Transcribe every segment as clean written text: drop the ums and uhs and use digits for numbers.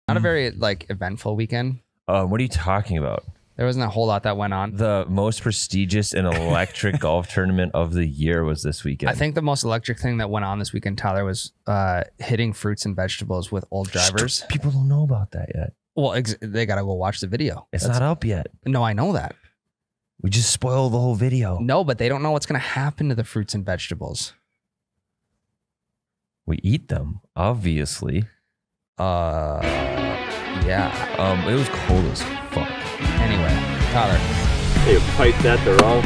Not a very like eventful weekend. What are you talking about? There wasn't a whole lot that went on. The most prestigious and electric golf tournament of the year was this weekend. I think the most electric thing that went on this weekend, Tyler, was hitting fruits and vegetables with old drivers. People don't know about that yet. Well, they got to go watch the video. It's not up yet. No, I know that. We just spoiled the whole video. No, but they don't know what's going to happen to the fruits and vegetables. We eat them, obviously. Yeah. It was cold as fuck. Anyway, Tyler. They piped that the wrong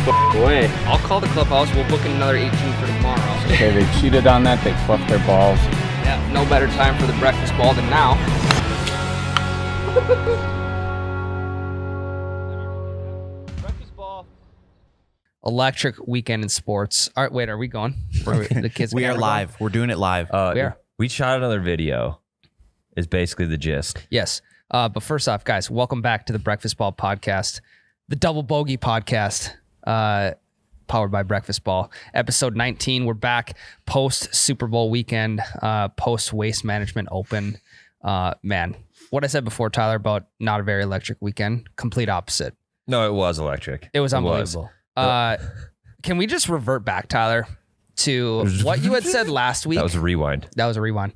way. I'll call the clubhouse. We'll book another 18 for tomorrow. Okay, they cheated on that. They fluffed their balls. Yeah, no better time for the breakfast ball than now. Breakfast ball. Electric weekend in sports. All right, wait, are we going? The kids. We are live. We're doing it live. We shot another video. Is basically the gist. Yes. But first off, guys, welcome back to the Breakfast Ball podcast, the Double Bogey podcast, powered by Breakfast Ball. Episode 19. We're back post Superbowl weekend, post Waste Management Open. Man, what I said before, Tyler, about not a very electric weekend, complete opposite. No, it was electric. It was unbelievable. Can we just revert back, Tyler, to what you had said last week? That was a rewind.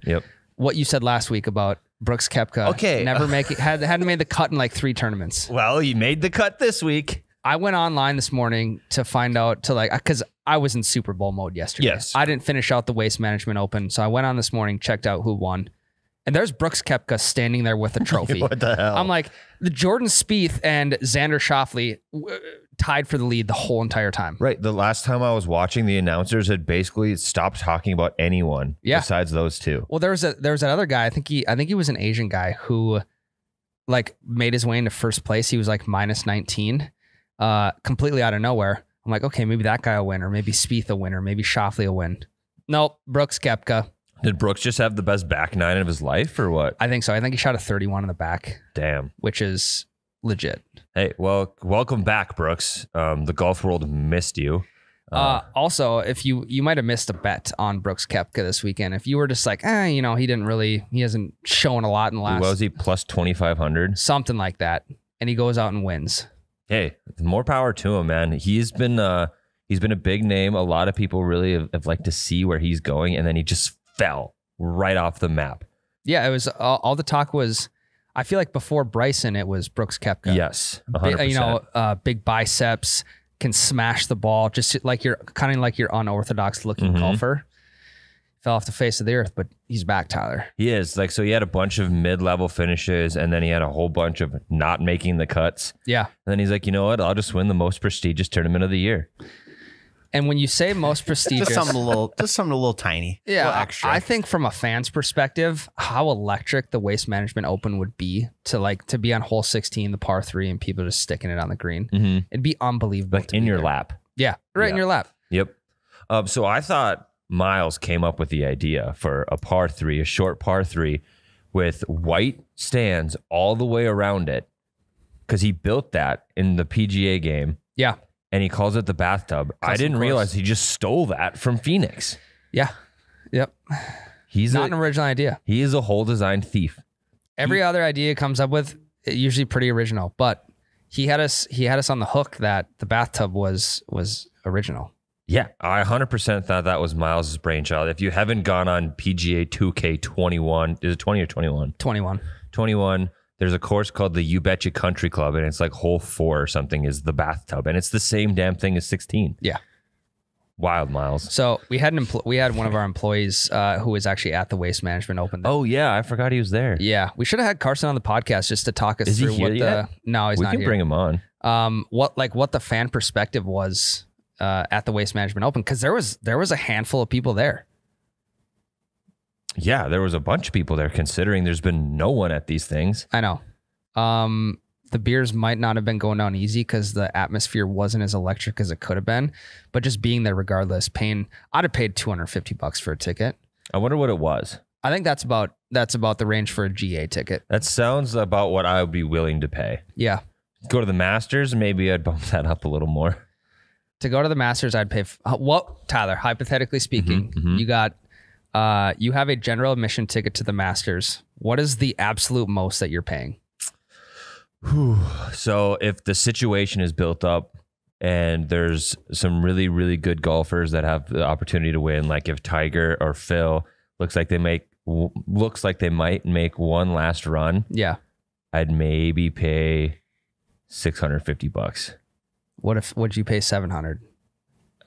Yep. What you said last week about Brooks Koepka. Okay. Never hadn't made the cut in like 3 tournaments. Well, he made the cut this week. I went online this morning to find out because I was in Super Bowl mode yesterday. Yes. I didn't finish out the Waste Management Open. So I went on this morning, checked out who won. And there's Brooks Koepka standing there with a trophy. What the hell? I'm like, the Jordan Spieth and Xander Schauffele tied for the lead the whole entire time. Right. The last time I was watching, the announcers had basically stopped talking about anyone besides those two. Well, there was that other guy. I think he was an Asian guy who like made his way into first place. He was like minus 19, completely out of nowhere. I'm like, okay, maybe that guy will win, or maybe Spieth will win, or maybe Schauffele will win. Nope, Brooks Koepka. Did Brooks just have the best back nine of his life, or what? I think so. I think he shot a 31 in the back. Damn. Which is legit. Hey, well, welcome back, Brooks. The golf world missed you. Also, if you might have missed a bet on Brooks Koepka this weekend. If you were just like, he hasn't shown a lot in the last. Was he plus 2,500? Something like that. And he goes out and wins. Hey, more power to him, man. He's been a big name. A lot of people really have liked to see where he's going, and then he just fell right off the map. Yeah, it was all the talk was. I feel like before Bryson, it was Brooks Koepka. Yes, 100%. Big biceps, can smash the ball, just like you're kind of like your unorthodox looking golfer. Fell off the face of the earth, but he's back, Tyler. He is. So he had a bunch of mid-level finishes, and then he had a whole bunch of not making the cuts. Yeah. And then he's like, you know what? I'll just win the most prestigious tournament of the year. And when you say most prestigious, just something a little tiny. Yeah, little extra. I think from a fan's perspective, how electric the Waste Management Open would be to be on hole 16, the par 3, and people just sticking it on the green. Mm-hmm. It'd be unbelievable. Like in your lap. Yeah, right in your lap. Yep. So I thought Miles came up with the idea for a par 3, a short par 3 with white stands all the way around it, because he built that in the PGA game. Yeah. And he calls it the bathtub. I didn't realize he just stole that from Phoenix. Yeah. Yep. He's not an original idea. He is a whole design thief. Every other idea he comes up with, usually pretty original, but he had us on the hook that the bathtub was original. Yeah, I 100% thought that was Miles' brainchild. If you haven't gone on PGA 2K21, is it 20 or 21? 21. 21. There's a course called the You Betcha Country Club, and it's like hole 4 or something is the bathtub, and it's the same damn thing as 16. Yeah. Wild, Miles. So we had one of our employees who was actually at the Waste Management Open. Oh yeah, I forgot he was there. Yeah, we should have had Carson on the podcast just to talk us through what the. No, he's not here. We can bring him on. What the fan perspective was at the Waste Management Open, because there was a handful of people there. Yeah, there was a bunch of people there, considering there's been no one at these things. I know. The beers might not have been going down easy because the atmosphere wasn't as electric as it could have been, but just being there regardless, I'd have paid $250 for a ticket. I wonder what it was. I think that's about the range for a GA ticket. That sounds about what I would be willing to pay. Yeah. Go to the Masters, maybe I'd bump that up a little more. To go to the Masters, I'd pay. Tyler, hypothetically speaking, you got You have a general admission ticket to the Masters. What is the absolute most that you're paying? So if the situation is built up and there's some really, really good golfers that have the opportunity to win, like if Tiger or Phil looks like they might make one last run, Yeah. I'd maybe pay $650. Would you pay 700?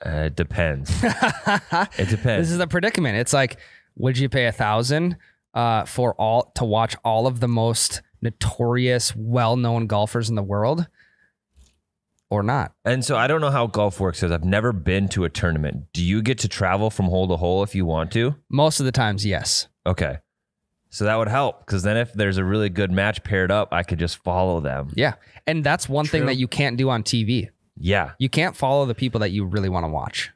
It depends. It depends. This is the predicament. It's like, would you pay 1,000 to watch all of the most notorious, well-known golfers in the world, or not? And so I don't know how golf works because I've never been to a tournament. Do you get to travel from hole to hole if you want to? Most of the times, yes. Okay. So that would help because then if there's a really good match paired up, I could just follow them. Yeah. And that's one thing that you can't do on TV. Yeah. You can't follow the people that you really want to watch.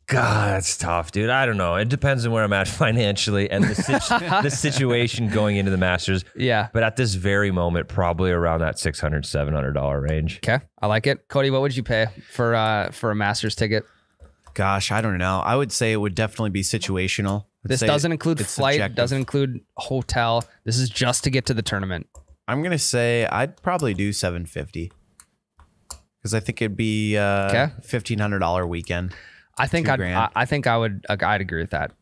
God, that's tough, dude. I don't know. It depends on where I'm at financially and the situation going into the Masters. Yeah. But at this very moment, probably around that $600, $700 range. Okay. I like it. Cody, what would you pay for a Masters ticket? Gosh, I don't know. I would say it would definitely be situational. This doesn't include flight, doesn't include hotel. This is just to get to the tournament. I'm going to say I'd probably do $750 because I think it'd be $1,500 weekend. I think I'd agree with that.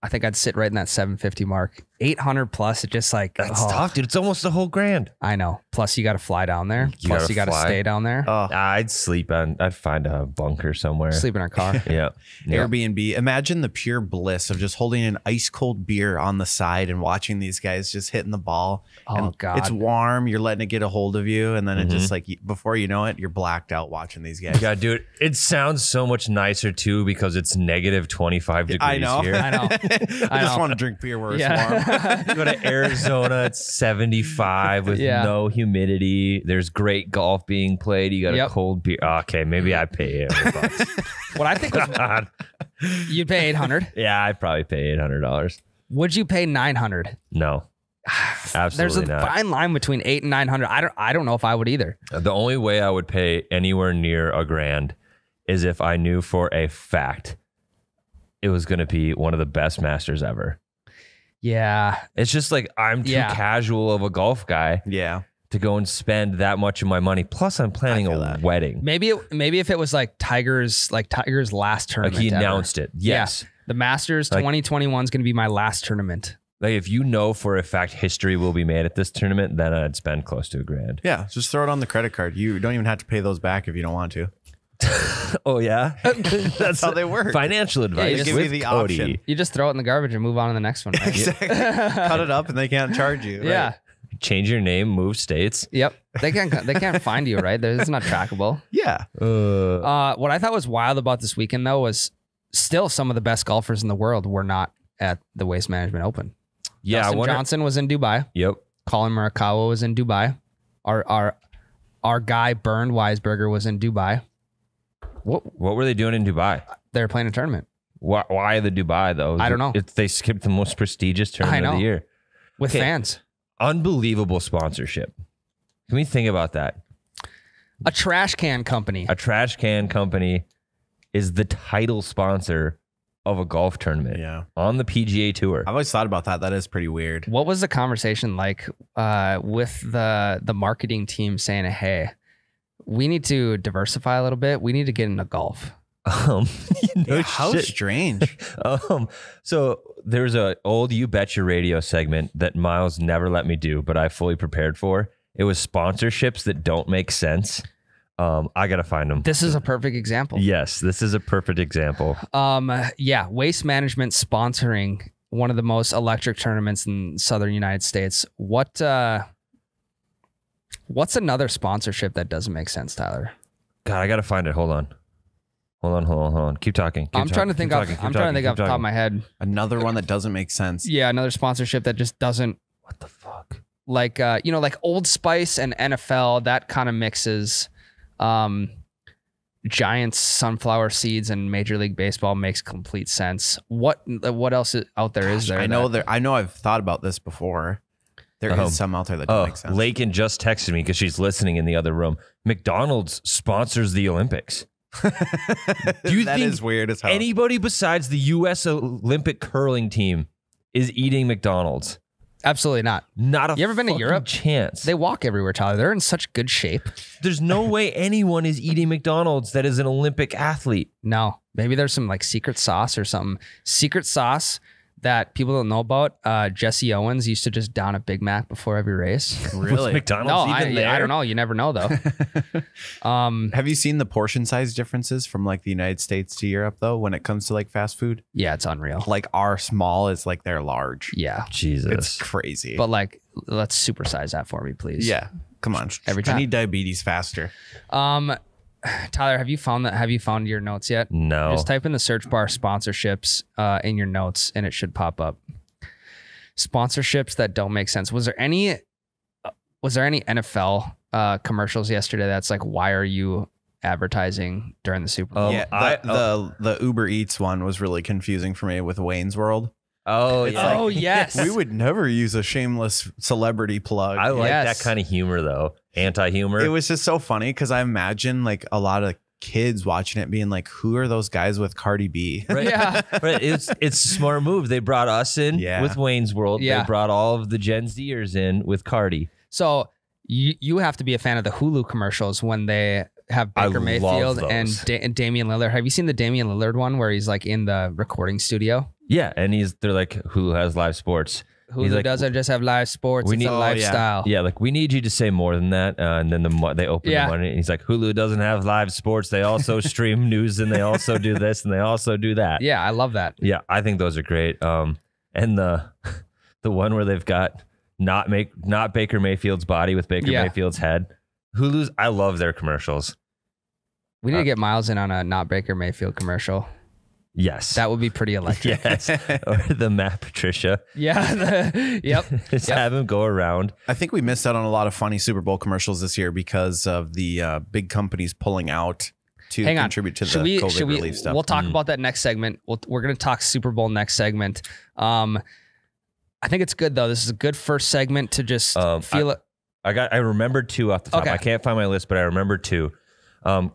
I think I'd sit right in that 750 mark. 800 plus, it just like That's tough, dude. It's almost a whole grand. I know. Plus you got to fly down there. You Plus you got to fly. stay down there. I'd find a bunker somewhere. Sleep in our car. Yeah. Airbnb. Imagine the pure bliss of just holding an ice cold beer on the side and watching these guys just hitting the ball. Oh, and God. It's warm. You're letting it get a hold of you. And then it just like before you know it, you're blacked out watching these guys. Yeah, dude. It sounds so much nicer too because it's negative 25 degrees I know. here. I know. I just want to drink beer where it's warm. You go to Arizona, it's 75 with no humidity. There's great golf being played. You got a cold beer. Okay, maybe I pay $800. What I think was you'd pay 800. Yeah, I'd probably pay $800. Would you pay 900? No. Absolutely There's a not. fine line between 8 and 900. I don't know if I would either. The only way I would pay anywhere near a grand is if I knew for a fact it was going to be one of the best Masters ever. Yeah. It's just like I'm too casual of a golf guy to go and spend that much of my money. Plus, I'm planning a wedding. Maybe if it was like Tiger's last tournament. Like he ever. announced it. Yes. Yeah. The Masters 2021 is going to be my last tournament. Like if you know for a fact history will be made at this tournament, then I'd spend close to a grand. Yeah, just throw it on the credit card. You don't even have to pay those back if you don't want to. Oh yeah, That's how they work. Financial advice. you just give with you the Cody. option. You just throw it in the garbage and move on to the next one. Right? Exactly. Cut it up and they can't charge you. Yeah. Right? Change your name, move states. Yep. They can't find you, right? It's not trackable. Yeah. What I thought was wild about this weekend though was still some of the best golfers in the world were not at the Waste Management Open. Yeah, Dustin Johnson was in Dubai. Yep. Colin Morikawa was in Dubai. Our guy Bernd Weisberger was in Dubai. What were they doing in Dubai? They were playing a tournament. Why the Dubai though? I don't know. They skipped the most prestigious tournament of the year with fans. Unbelievable sponsorship. Can we think about that? A trash can company. A trash can company is the title sponsor of a golf tournament on the PGA Tour. I've always thought about that. That is pretty weird. What was the conversation like with the marketing team saying, hey, we need to diversify a little bit. We need to get into golf. How strange. So there's a old You Betcha Radio segment that Miles never let me do, but I fully prepared for. It was sponsorships that don't make sense. I got to find them. This is a perfect example. Yes, this is a perfect example. Waste Management sponsoring one of the most electric tournaments in Southern United States. What's another sponsorship that doesn't make sense, Tyler? God, I got to find it. Hold on. Keep talking. I'm trying to think off the top of my head. Another one that doesn't make sense. Yeah, another sponsorship that just doesn't. What the fuck? Like like Old Spice and NFL, that kind of mixes. Giants, sunflower seeds, and Major League Baseball makes complete sense. What else out there is there? I know I've thought about this before. There is some out there that don't make sense. Lakin just texted me because she's listening in the other room. McDonald's sponsors the Olympics. Do you That think is weird as hell. anybody besides the U.S. Olympic curling team is eating McDonald's? Absolutely not. Not a You ever been to fucking Europe? chance. They walk everywhere, Tyler. They're in such good shape. There's no way anyone is eating McDonald's that is an Olympic athlete. No, maybe there's some like secret sauce or something. Secret sauce that people don't know about. Jesse Owens used to just down a Big Mac before every race. Was Really? McDonald's No, even there? I don't know. You never know though. Have you seen the portion size differences from like the United States to Europe though when it comes to like fast food? Yeah, it's unreal. Like our small is like they're large. Yeah, Jesus. It's crazy. but like, let's supersize that for me, please. yeah. Come on. Every I time. need diabetes faster. Tyler, have you found that? Have you found your notes yet? No. Just type in the search bar sponsorships in your notes, and it should pop up. Sponsorships that don't make sense. Was there any NFL commercials yesterday that's like, why are you advertising during the Super Bowl? Yeah, the Uber Eats one was really confusing for me with Wayne's World. Oh, It's yeah. Oh yes. We would never use a shameless celebrity plug. I like Yes. that kind of humor, though. Anti-humor. It was just so funny because I imagine like a lot of kids watching it being like, who are those guys with Cardi B? Right. Yeah. Right. It's a smart move. They brought us in Yeah. with Wayne's World. Yeah. They brought all of the Gen Zers in with Cardi. So you have to be a fan of the Hulu commercials when they have I Baker love Mayfield and those. and Damian Lillard. Have you seen the Damian Lillard one where he's like in the recording studio? Yeah, and they're like, Hulu has live sports. Hulu He's like, doesn't just have live sports; we it's need- a Oh, lifestyle. Yeah, like we need you to say more than that. And then they open Yeah. the money, and he's like, Hulu doesn't have live sports. They also stream news, and they also do this, and they also do that. Yeah, I love that. Yeah, I think those are great. And the one where they've got not Baker Mayfield's body with Baker Yeah. Mayfield's head. Hulu's, I love their commercials. We need to get Miles in on a not Baker Mayfield commercial. Yes. That would be pretty electric. Yes. Or the Matt Patricia. Yeah. Yep. Just Yep. have him go around. I think we missed out on a lot of funny Super Bowl commercials this year because of the big companies pulling out to Hang on. contribute to the Should COVID relief stuff. We'll talk about that next segment. We're going to talk Super Bowl next segment. I think it's good though. This is a good first segment to just feel it. I remembered two off the top. Okay. I can't find my list, but I remember two.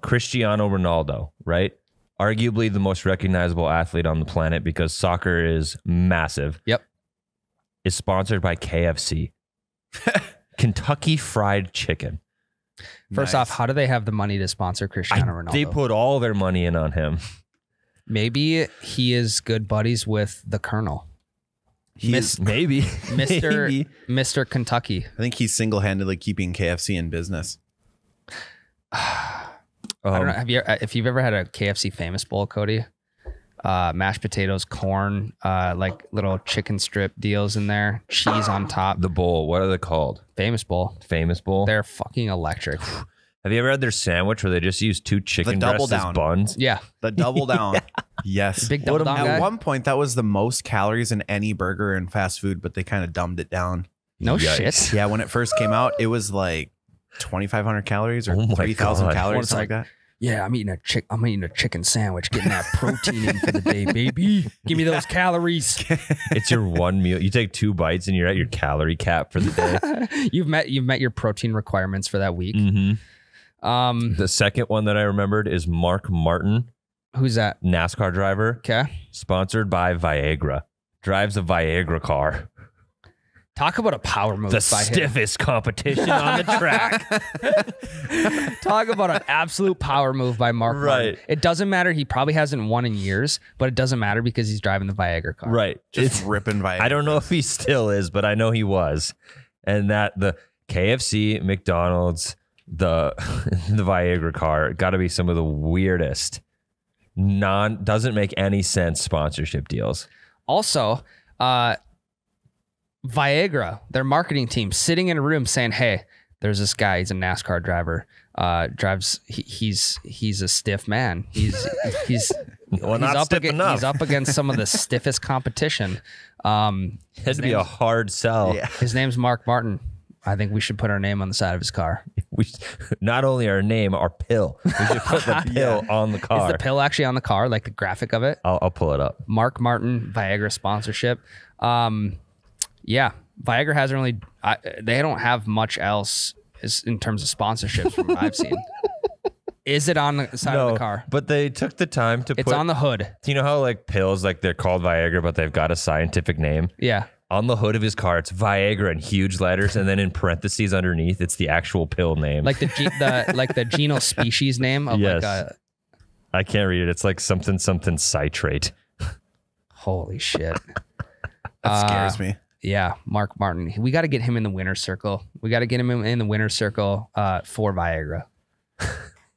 Cristiano Ronaldo, right? Arguably the most recognizable athlete on the planet because soccer is massive. Yep. Is sponsored by KFC. Kentucky Fried Chicken. First Nice. off, how do they have the money to sponsor Cristiano Ronaldo? They put all their money in on him. Maybe he is good buddies with the Colonel, Maybe. Maybe. Mr. Kentucky. I think he's single-handedly keeping KFC in business. I don't know. If you've ever had a KFC Famous Bowl, Cody, mashed potatoes, corn, like little chicken strip deals in there, cheese on top. The bowl. What are they called? Famous Bowl. Famous Bowl. They're fucking electric. Have you ever had their sandwich where they just use two chicken double breasts as down. buns? Yeah. The double down. Yes. Big double down At guy. one point, that was the most calories in any burger in fast food, but they kind of dumbed it down. No Yikes. shit. Yeah, when it first came out, it was like 2,500 calories or Oh my 3,000 God. calories, It's something like- like that. Yeah, I'm eating a chicken sandwich, getting that protein in for the day, baby. Give me those calories. It's your one meal. You take 2 bites and you're at your calorie cap for the day. You've met your protein requirements for that week. Mm-hmm. The second one that I remembered is Mark Martin, Who's that? NASCAR driver, Okay. sponsored by Viagra. Drives a Viagra car. Talk about a power move The by him. stiffest competition on the track. Talk about an absolute power move by Mark Martin. Right. It doesn't matter. He probably hasn't won in years, but it doesn't matter because he's driving the Viagra car. Right. Just ripping Viagra. I don't know if he still is, but I know he was. And that the KFC, McDonald's, the Viagra car got to be some of the weirdest doesn't make any sense sponsorship deals. Also, Viagra, their marketing team, sitting in a room saying, "Hey, there's this guy. He's a NASCAR driver. He's a stiff man. He's Well, not stiff enough. He's up against some of the stiffest competition. It has to be a hard sell. Yeah. His name's Mark Martin. I think we should put our name on the side of his car. We not only our name, our pill. We should put the pill on the Is car. the pill actually on the car, like the graphic of it? I'll pull it up. Mark Martin, Viagra sponsorship. Yeah, Viagra hasn't really. They don't have much else in terms of sponsorships from what I've seen. Is it on the side of the car? But they took the time to It's on the hood. Do you know how like pills, like they're called Viagra, but they've got a scientific name? Yeah. On the hood of his car, it's Viagra in huge letters, and then in parentheses underneath, it's the actual pill name. Like the genal species name of yes. like I can't read it. It's like something citrate. holy shit. That scares me. Yeah, Mark Martin. We got to get him in the winner's circle. We got to get him in the winner's circle for Viagra.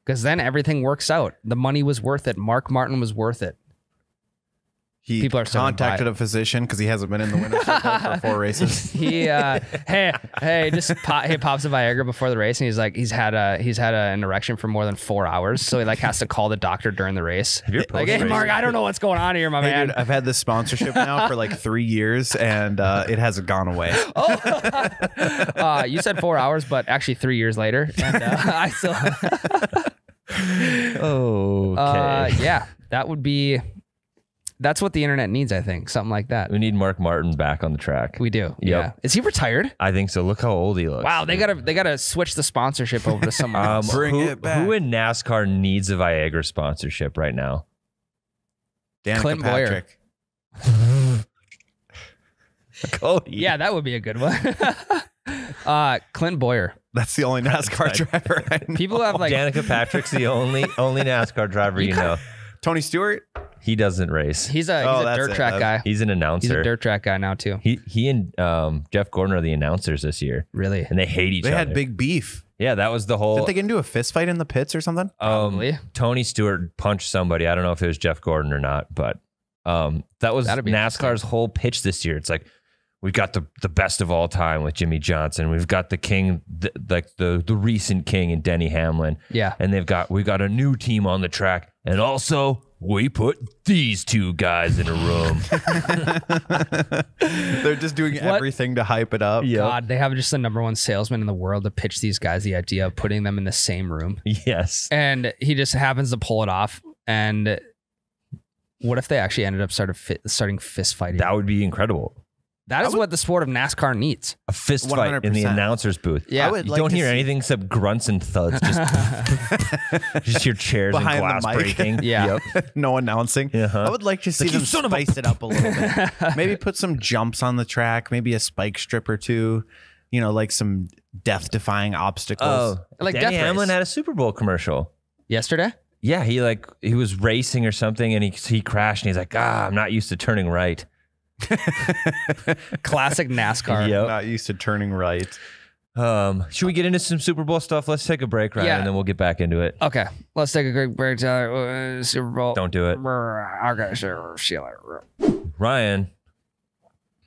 Because then everything works out. The money was worth it. Mark Martin was worth it. People are contacted a physician because he hasn't been in the winner's circle for 4 races. He pops a Viagra before the race, and he's like, he's had an erection for more than 4 hours, so he like has to call the doctor during the race. Like, hey Mark, I don't know what's going on here, my man. Dude, I've had this sponsorship now for like 3 years, and it hasn't gone away. You said 4 hours, but actually 3 years later, and I still. Yeah, that would be. That's what the internet needs, I think. Something like that. We need Mark Martin back on the track. We do. Yeah. Is he retired? I think so. Look how old he looks. Wow, they gotta switch the sponsorship over to someone else. Bring it back. Who in NASCAR needs a Viagra sponsorship right now? Danica Patrick. Cody. Yeah, that would be a good one. Clint Boyer. That's the only NASCAR driver I know. People have like Danica Patrick's the only NASCAR driver you know. Tony Stewart? He doesn't race. He's a dirt track guy. He's an announcer. He's a dirt track guy now too. He and Jeff Gordon are the announcers this year. Really? And they hate each other. They had big beef. Yeah, that was the whole. Didn't they get into a fist fight in the pits or something? Probably. Tony Stewart punched somebody. I don't know if it was Jeff Gordon or not, but that was NASCAR's whole pitch this year. It's like, we've got the best of all time with Jimmy Johnson. We've got the king, the recent king in Denny Hamlin. Yeah. And we got a new team on the track. And also, we put these two guys in a room. They're just doing everything to hype it up. Yep. God, they have just the #1 salesman in the world to pitch these guys the idea of putting them in the same room. Yes. And he just happens to pull it off. And what if they actually ended up starting fist fighting? That would be incredible. That is what the sport of NASCAR needs. A fist fight in the 100%. announcer's booth. Yeah. You don't hear anything except grunts and thuds. Just your chairs Behind the and glass mic. breaking. Yeah. No announcing. Uh-huh. I would like to see them spice it up a little bit. Maybe put some jumps on the track, maybe a spike strip or two, like some death-defying obstacles. Oh, Like Denny Death Hamlin Race. had a Super Bowl commercial. Yesterday? Yeah, he was racing or something, and he crashed, and he's like, I'm not used to turning right. Classic NASCAR. Yep. Not used to turning right. Should we get into some Super Bowl stuff? Let's take a break, Ryan, and then we'll get back into it. Okay, let's take a quick break. Super Bowl. Don't do it. Okay, sure. Ryan,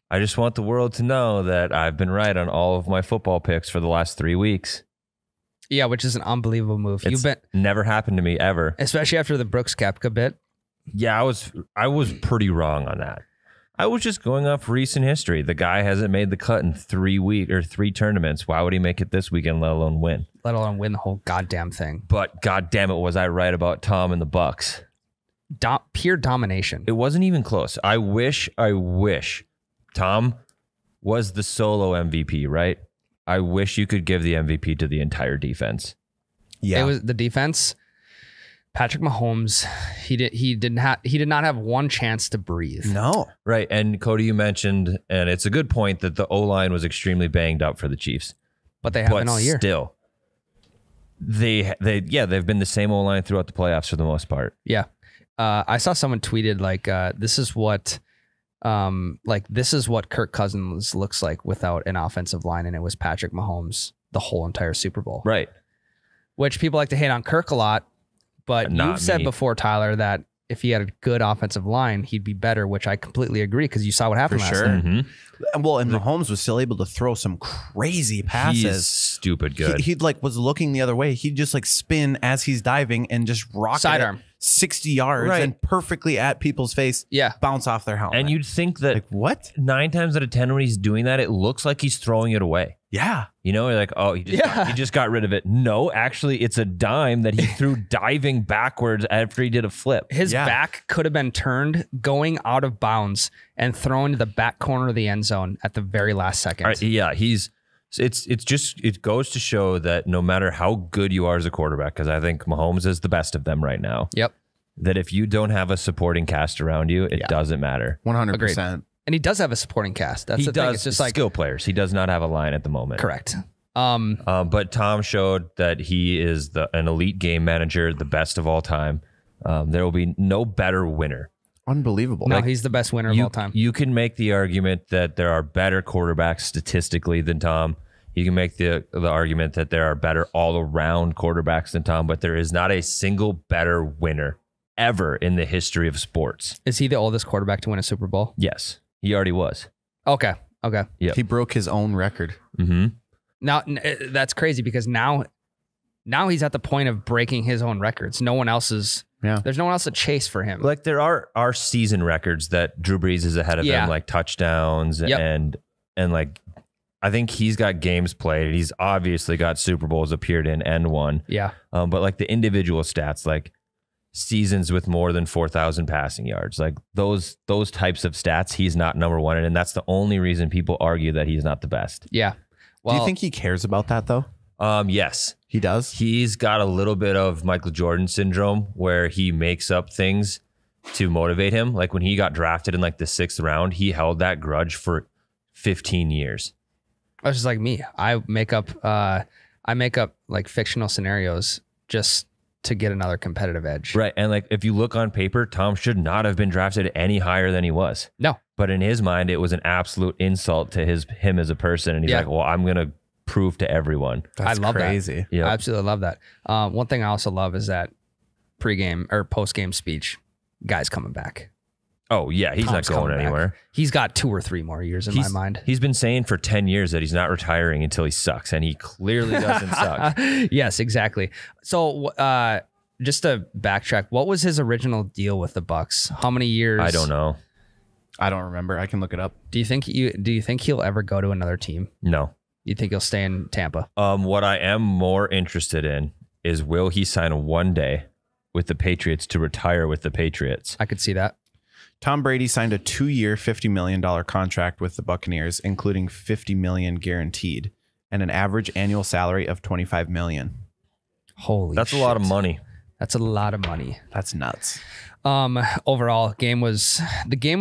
I just want the world to know that I've been right on all of my football picks for the last 3 weeks. Yeah, which is an unbelievable move. It's never happened to me ever. Especially after the Brooks Koepka bit. Yeah, I was pretty wrong on that. I was just going off recent history. The guy hasn't made the cut in 3 tournaments. Why would he make it this weekend, let alone win? Let alone win the whole goddamn thing. But goddamn it, was I right about Tom and the Bucks? Pure domination. It wasn't even close. I wish Tom was the solo MVP, right? I wish you could give the MVP to the entire defense. Yeah. It was the defense. Patrick Mahomes, he did not have one chance to breathe. No. Right. And Cody, you mentioned, and it's a good point, that the O-line was extremely banged up for the Chiefs. But they have been all year. Still, they've been the same O-line throughout the playoffs for the most part. Yeah. I saw someone tweeted this is what Kirk Cousins looks like without an offensive line, and it was Patrick Mahomes the whole entire Super Bowl. Right. Which people like to hate on Kirk a lot, but you've said before, Tyler, that if he had a good offensive line, he'd be better, which I completely agree because you saw what happened last year. Mm-hmm. Well, and Mahomes was still able to throw some crazy passes. He's stupid good. He was looking the other way. He'd just spin as he's diving and just rocket Sidearm. 60 yards and perfectly at people's face. Yeah. Bounce off their helmet. And you'd think that what? 9 times out of 10 when he's doing that, it looks like he's throwing it away. Yeah. You're like, oh, he just got rid of it. No, actually, it's a dime that he threw diving backwards after he did a flip. His back could have been turned going out of bounds and thrown to the back corner of the end zone at the very last second. Yeah, he's It goes to show that no matter how good you are as a quarterback, because I think Mahomes is the best of them right now. Yep. That if you don't have a supporting cast around you, it doesn't matter. 100%. And he does have a supporting cast. That's the thing. It's just like skill players. He does not have a line at the moment. correct. But Tom showed that he is an elite game manager, the best of all time. There will be no better winner. Unbelievable. No, he's the best winner of all time. You can make the argument that there are better quarterbacks statistically than Tom. You can make the argument that there are better all-around quarterbacks than Tom, but there is not a single better winner ever in the history of sports. Is he the oldest quarterback to win a Super Bowl? Yes, he already was. Okay. Yeah, He broke his own record. Mm-hmm. Now that's crazy because now he's at the point of breaking his own records. No one else is. Yeah. There's no one else to chase for him. Like there are season records that Drew Brees is ahead of him, like touchdowns and like I think he's got games played. He's obviously got Super Bowls appeared in and won. Yeah. But like the individual stats, like seasons with more than 4,000 passing yards, like those types of stats, he's not number one. And that's the only reason people argue that he's not the best. Yeah. Well, Do you think he cares about that though? Yes. He does? He's got a little bit of Michael Jordan syndrome where he makes up things to motivate him. Like when he got drafted in like the 6th round, he held that grudge for 15 years. That's just like me. I make up like fictional scenarios just to get another competitive edge. Right. And like if you look on paper, Tom should not have been drafted any higher than he was. No. But in his mind, it was an absolute insult to him as a person. And he's like, well, I'm going to prove to everyone. That's I love crazy. that. Yep. I absolutely love that. One thing I also love is that pregame or postgame speech, guy's coming back. Oh, yeah. He's Tom's not going coming back. anywhere. He's got 2 or 3 more years in my mind. He's been saying for 10 years that he's not retiring until he sucks. And he clearly doesn't suck. Yes, exactly. So just to backtrack, what was his original deal with the Bucks? How many years? I don't know. I don't remember. I can look it up. Do you think he'll ever go to another team? No. You think he'll stay in Tampa? What I am more interested in is will he sign one day with the Patriots to retire with the Patriots? I could see that. Tom Brady signed a 2-year, $50 million contract with the Buccaneers, including $50 million guaranteed and an average annual salary of $25 million. Holy That's shit. a lot of money. That's a lot of money. That's nuts. Overall, the game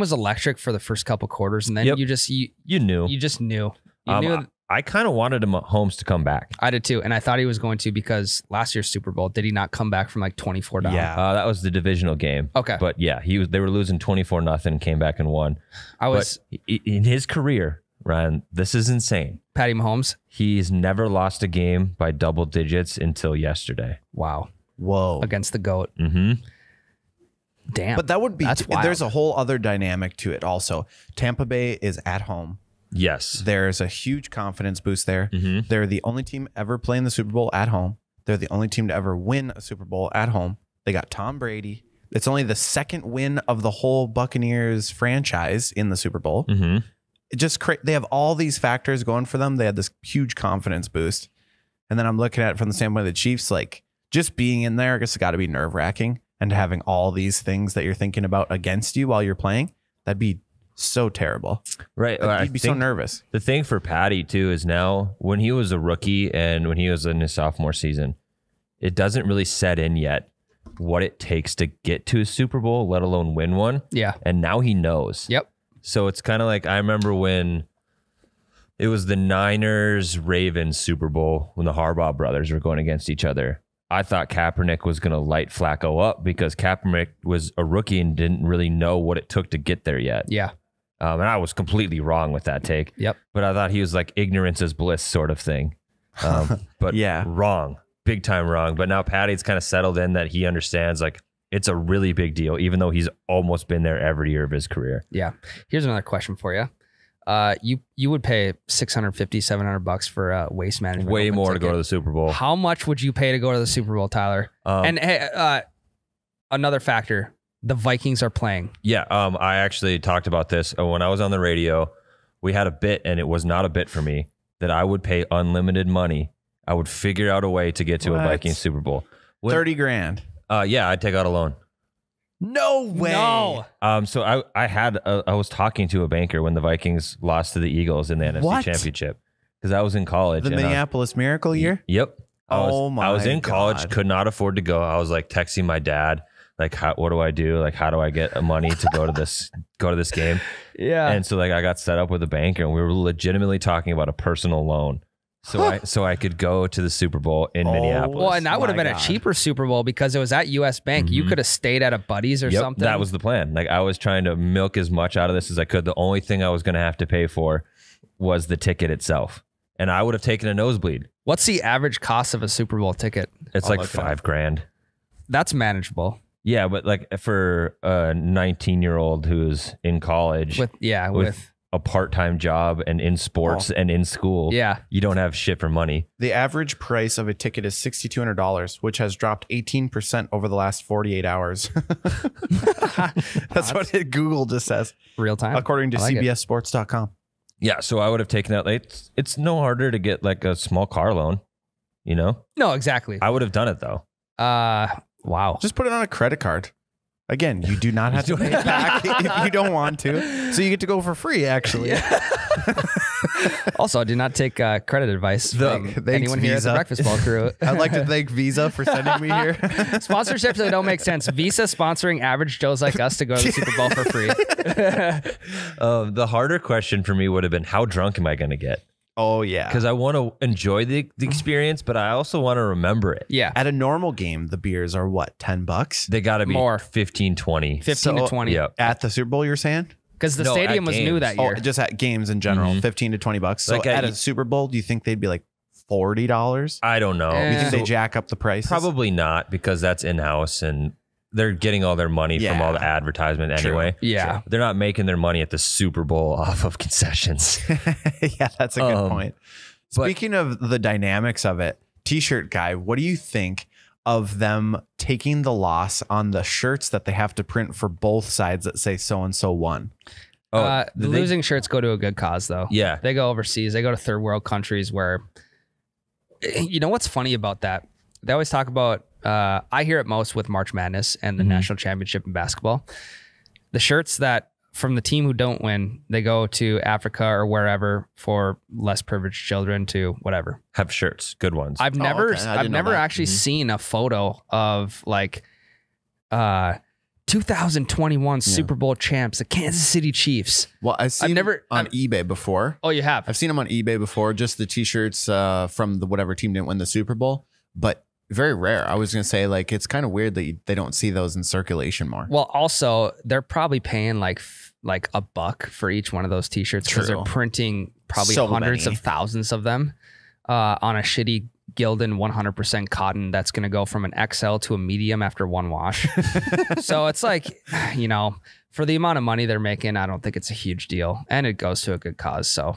was electric for the first couple quarters, and then Yep. you just knew. knew. You knew. I kind of wanted Mahomes to come back. I did too, and I thought he was going to because last year's Super Bowl, did he not come back from like 24 down? Yeah. That was the divisional game. Okay. But yeah, they were losing 24-0, came back and won. But in his career, Ryan, this is insane. Patty Mahomes. He's never lost a game by double digits until yesterday. Wow. Whoa. Against the GOAT. Mm-hmm. Damn. But that would be, That's wild. there's a whole other dynamic to it also. Tampa Bay is at home. Yes. There's a huge confidence boost there. Mhm. They're the only team ever playing the Super Bowl at home. They're the only team to ever win a Super Bowl at home. They got Tom Brady. It's only the second win of the whole Buccaneers franchise in the Super Bowl. Mm-hmm. It just they have all these factors going for them. They had this huge confidence boost. And then I'm looking at it from the standpoint of the Chiefs, like just being in there, I guess it's got to be nerve wracking. And having all these things that you're thinking about against you while you're playing, that'd be so terrible. Right. You'd be so nervous. The thing for Patty too is now when he was a rookie and when he was in his sophomore season, it doesn't really set in yet what it takes to get to a Super Bowl, let alone win one. Yeah. And now he knows. Yep. So it's kind of like I remember when it was the Niners-Ravens Super Bowl when the Harbaugh brothers were going against each other. I thought Kaepernick was going to light Flacco up because Kaepernick was a rookie and didn't really know what it took to get there yet. Yeah. And I was completely wrong with that take. Yep. But I thought he was like ignorance is bliss sort of thing. But Yeah. wrong. Big time wrong. But now Patty's kind of settled in that he understands like it's a really big deal, even though he's almost been there every year of his career. Yeah. Here's another question for you. You would pay $650-$700 for waste management. Way open more to ticket. go to the Super Bowl. How much would you pay to go to the Super Bowl, Tyler? And hey, another factor, the Vikings are playing. Yeah, I actually talked about this when I was on the radio. We had a bit, and it was not a bit for me, that I would pay unlimited money. I would figure out a way to get to a What? Vikings Super Bowl. When- 30 grand. Yeah, I'd take out a loan. No way. No. So I was talking to a banker when the Vikings lost to the Eagles in the NFC What? Championship because I was in college. The and Minneapolis Miracle year? Yep. I was in God. college, could not afford to go. I was like texting my dad, like, what do I do? Like, how do I get money to go to this game? Yeah. And so like I got set up with a banker, and we were legitimately talking about a personal loan. So I could go to the Super Bowl in Minneapolis. Well, and that would have been a cheaper Super Bowl because it was at US Bank. You could have stayed at a Buddy's or something. That was the plan. Like I was trying to milk as much out of this as I could. The only thing I was going to have to pay for was the ticket itself. And I would have taken a nosebleed. What's the average cost of a Super Bowl ticket? It's like $5,000. That's manageable. Yeah, but like for a 19-year-old who's in college With a part-time job and in sports and in school, you don't have shit for money. The average price of a ticket is $6,200, which has dropped 18% over the last 48 hours. That's what Google just says. Real time. According to CBSSports.com. Yeah, so I would have taken that. Like, it's no harder to get like a small car loan, you know? No, exactly. I would have done it though. Wow. Just put it on a credit card. Again, you do not have to pay it back if you don't want to. So you get to go for free, actually. Also, I do not take credit advice from Thanks, anyone here Visa. at the Breakfast Ball crew. I'd like to thank Visa for sending me here. Sponsorships that don't make sense. Visa sponsoring average Joes like us to go to the Super Bowl for free. The harder question for me would have been, how drunk am I going to get? Oh, yeah. Because I want to enjoy the experience, but I also want to remember it. Yeah. At a normal game, the beers are what, $10? They got to be More. 15, 20. 15 to 20. Yep. At the Super Bowl, you're saying? Because the No, stadium at was new games. that year. Oh, just at games in general, 15 to $20. So Like at at a Super Bowl, do you think they'd be like $40? I don't know. Eh. You think they jack up the prices? Probably not, because that's in-house and they're getting all their money from all the advertisement anyway. Yeah. They're not making their money at the Super Bowl off of concessions. Yeah, that's a good point. but- Speaking of the dynamics of it, T-shirt guy, what do you think of them taking the loss on the shirts that they have to print for both sides that say so-and-so won? The they- losing shirts go to a good cause, though. Yeah. They go overseas. They go to third world countries where, you know what's funny about that? They always talk about, I hear it most with March Madness and the national championship in basketball. The shirts that from the team who don't win, they go to Africa or wherever for less privileged children to whatever. Have shirts, good ones. I've never, okay. I I've didn't know never that. actually seen a photo of like, 2021 Super Bowl champs, the Kansas City Chiefs. Well, I've seen never- on eBay before. Oh, you have? I've seen them on eBay before, just the T-shirts from the whatever team didn't win the Super Bowl, but very rare. I was going to say, like, it's kind of weird that they don't see those in circulation more. Well, also they're probably paying like $1 for each one of those T-shirts because they're True. printing probably So hundreds many. of thousands of them on a shitty Gildan 100% cotton that's going to go from an XL to a medium after one wash. So it's like, you know, for the amount of money they're making, I don't think it's a huge deal, and it goes to a good cause. So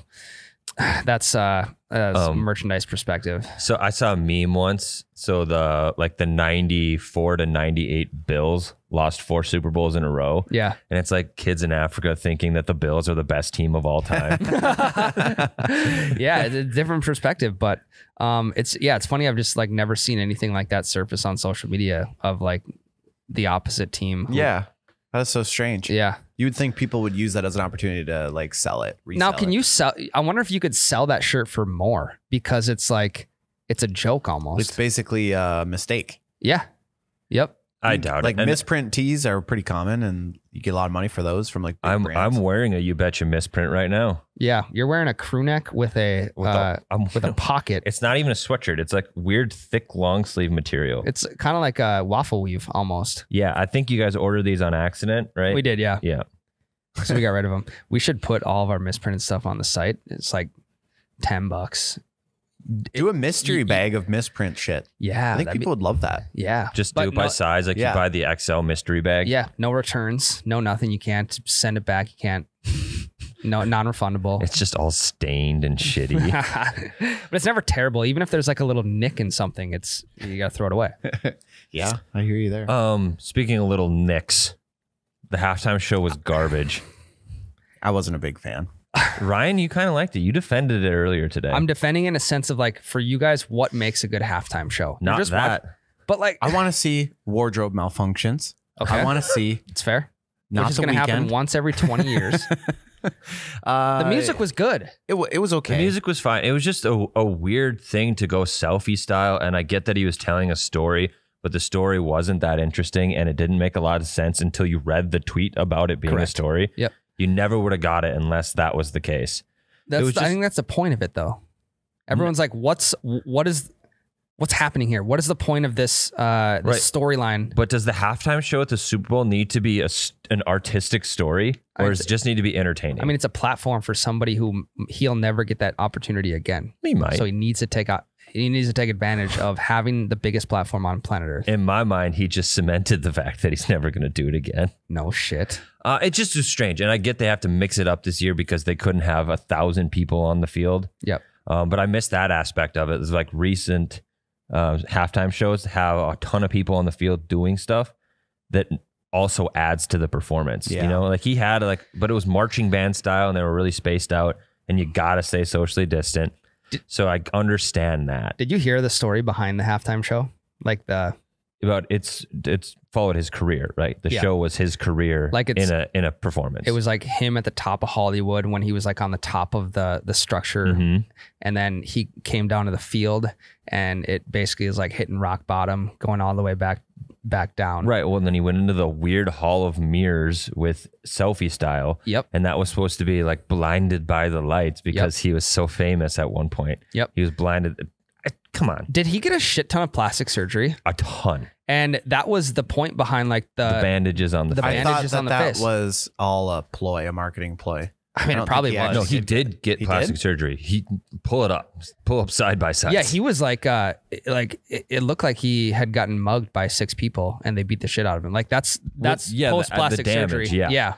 that's merchandise perspective. So I saw a meme once. So the 94 to 98 Bills lost 4 Super Bowls in a row. Yeah. And it's like kids in Africa thinking that the Bills are the best team of all time. Yeah, it's a different perspective, but it's funny. I've just like never seen anything like that surface on social media of like the opposite team. Yeah, that's so strange. Yeah. You would think people would use that as an opportunity to like sell it. Now, resell can it. you sell? I wonder if you could sell that shirt for more because it's like, it's a joke almost. It's basically a mistake. Yeah. Yep. I doubt Like it. And misprint tees are pretty common, and you get a lot of money for those from like big I'm brands. wearing a You Betcha misprint right now. Yeah. You're wearing a crew neck with a pocket. It's not even a sweatshirt. It's like weird, thick, long sleeve material. It's kind of like a waffle weave almost. Yeah, I think you guys ordered these on accident, right? We did. Yeah. Yeah. So we got rid of them. We should put all of our misprinted stuff on the site. It's like $10. Do a mystery bag of misprint shit. Yeah. I think that'd be- people would love that. yeah. Just But do it by no- size. Like yeah. you buy the XL mystery bag. Yeah. No returns. No nothing. You can't send it back. You can't. No, non-refundable. It's just all stained and shitty. But it's never terrible. Even if there's like a little nick in something, you gotta throw it away. Yeah, I hear you there. Speaking of little nicks, the halftime show was garbage. I wasn't a big fan. Ryan, you kind of liked it. You defended it earlier today. I'm defending in a sense of like, for you guys, what makes a good halftime show? Not You're just that. but like, I want to see wardrobe malfunctions. Okay. I want to see it's fair. not Which is the going to happen weekend. once every 20 years. The music was good. It was okay. The music was fine. It was just a weird thing to go selfie style. And I get that he was telling a story, but the story wasn't that interesting and it didn't make a lot of sense until you read the tweet about it being a Correct. story. Yep. You never would have got it unless that was the case. I was think that's the point of it, though. Everyone's like, what's happening here? What is the point of this storyline? But does the halftime show at the Super Bowl need to be an artistic story, or does it just need to be entertaining? I mean, it's a platform for somebody who he'll never get that opportunity again. He might. So he needs to take advantage of having the biggest platform on planet Earth. In my mind, he just cemented the fact that he's never going to do it again. No shit. It just was strange. And I get they have to mix it up this year because they couldn't have 1,000 people on the field. Yep. But I missed that aspect of it. It's like recent halftime shows have a ton of people on the field doing stuff that also adds to the performance. Yeah. You know, like he had but it was marching band style and they were really spaced out and you got to stay socially distant. So I understand that. Did you hear the story behind the halftime show? Like it's followed his career, right? The Yeah. show was his career, Like it's- in a performance. it was like him at the top of Hollywood when he was like on the top of the structure, Mhm. and then he came down to the field, and it basically is like hitting rock bottom, going all the way back down. Right. Well, then he went into the weird hall of mirrors with selfie style. Yep. And that was supposed to be like blinded by the lights because he was so famous at one point. Yep. He was blinded. Come on. Did he get a shit ton of plastic surgery? A ton. And that was the point behind like The bandages on the the face. I bandages thought on the that fist. was all a ploy, a marketing ploy. I mean, I it don't probably think he was. No, actually he did get He plastic did? surgery. He pull up side by side. Yeah, he was like it looked like he had gotten mugged by 6 people and they beat the shit out of him. Like that's yeah, post plastic the damage, surgery. yeah.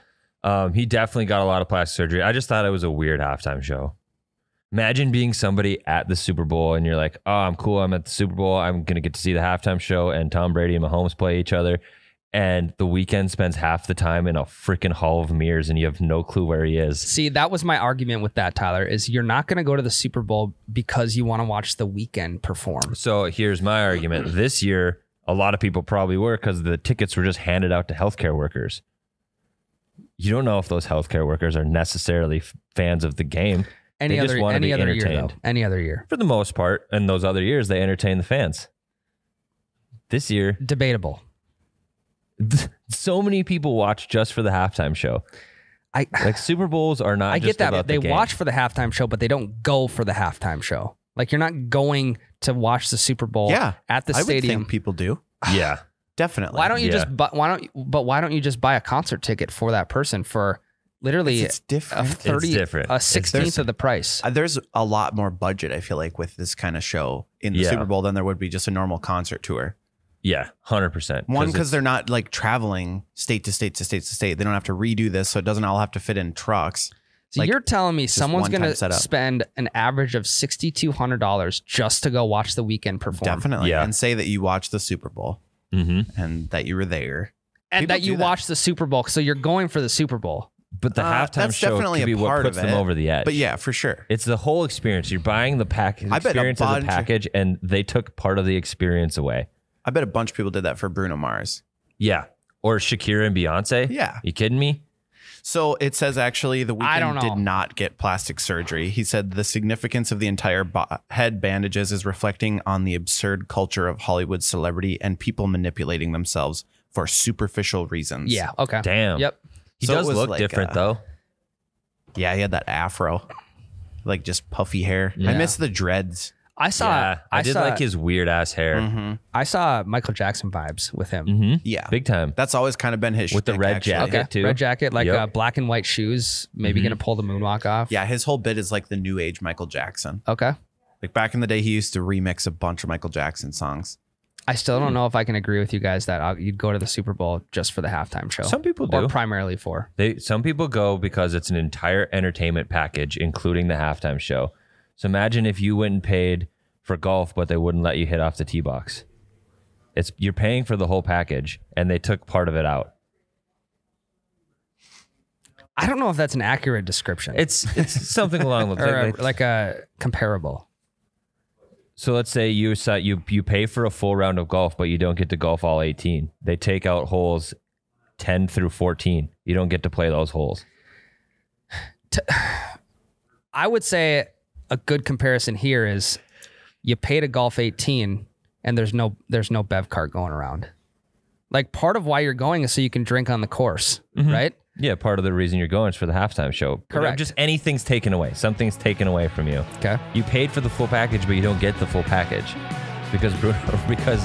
He definitely got a lot of plastic surgery. I just thought it was a weird halftime show. Imagine being somebody at the Super Bowl and you're like, oh, I'm cool. I'm at the Super Bowl. I'm going to get to see the halftime show and Tom Brady and Mahomes play each other. And the weekend spends half the time in a freaking hall of mirrors and you have no clue where he is. See, that was my argument with that, Tyler, is you're not going to go to the Super Bowl because you want to watch The Weeknd perform. So here's my argument. This year, a lot of people probably were because the tickets were just handed out to healthcare workers. You don't know if those healthcare workers are necessarily fans of the game. Any They just other want to be year, though. entertained. Any other year. For the most part, and those other years, they entertain the fans. This year, Debatable. so many people watch just for the halftime show. Like Super Bowls are not I just get that. about They the game. watch for the halftime show, but they don't go for the halftime show. Like you're not going to watch the Super Bowl Yeah, at the I would stadium. think people do. Yeah. Definitely. Why don't you Yeah. why don't you just buy a concert ticket for that person for literally It's different. a 30 It's different. a It's 16th of the price? There's a lot more budget, I feel like, with this kind of show in the Yeah. Super Bowl than there would be just a normal concert tour. Yeah, 100%. One, because they're not like traveling state to state to state to state. They don't have to redo this, so it doesn't all have to fit in trucks. So Like, you're telling me someone's one-time going to setup. spend an average of $6,200 just to go watch The Weeknd perform, Definitely. Yeah. And say that you watched the Super Bowl Mm-hmm. and that you were there. and People that you do that. watched the Super Bowl, so you're going for the Super Bowl. But the halftime that's show definitely could be a what part puts of them it. over the edge. But yeah, for sure. It's the whole experience. You're buying the package I bet a experience as a bunch- package, and they took part of the experience away. I bet a bunch of people did that for Bruno Mars. Yeah. Or Shakira and Beyonce. Yeah. You kidding me? So it says actually the I don't Weeknd know. did not get plastic surgery. He said the significance of the entire head bandages is reflecting on the absurd culture of Hollywood celebrity and people manipulating themselves for superficial reasons. Yeah. Okay. Damn. Yep. He So it does was look like, different, though. Yeah, he had that afro, like just puffy hair. Yeah. I miss the dreads. I saw. Yeah, I did saw, like his weird ass hair. Mm-hmm. I saw Michael Jackson vibes with him. Mm-hmm. Yeah. Big time. That's always kind of been his With the shtick, red actually. jacket. Okay. too. Red jacket, like Yep. black and white shoes. Maybe Mhm. gonna pull the moonwalk off. Yeah, his whole bit is like the new age Michael Jackson. Okay. Like back in the day, he used to remix a bunch of Michael Jackson songs. I still don't know if I can agree with you guys that you'd go to the Super Bowl just for the halftime show. Some people or do. primarily for. Some people go because it's an entire entertainment package, including the halftime show. So imagine if you went and paid for golf, but they wouldn't let you hit off the tee box. You're paying for the whole package, and they took part of it out. I don't know if that's an accurate description. It's something along those or lines. like a comparable. So let's say you pay for a full round of golf, but you don't get to golf all 18. They take out holes 10 through 14. You don't get to play those holes. I would say a good comparison here is you paid a Golf 18 and there's no bev cart going around. Like part of why you're going is so you can drink on the course, right? Yeah, part of the reason you're going is for the halftime show. Correct. Just anything's taken away. Something's taken away from you. Okay. You paid for the full package, but you don't get the full package because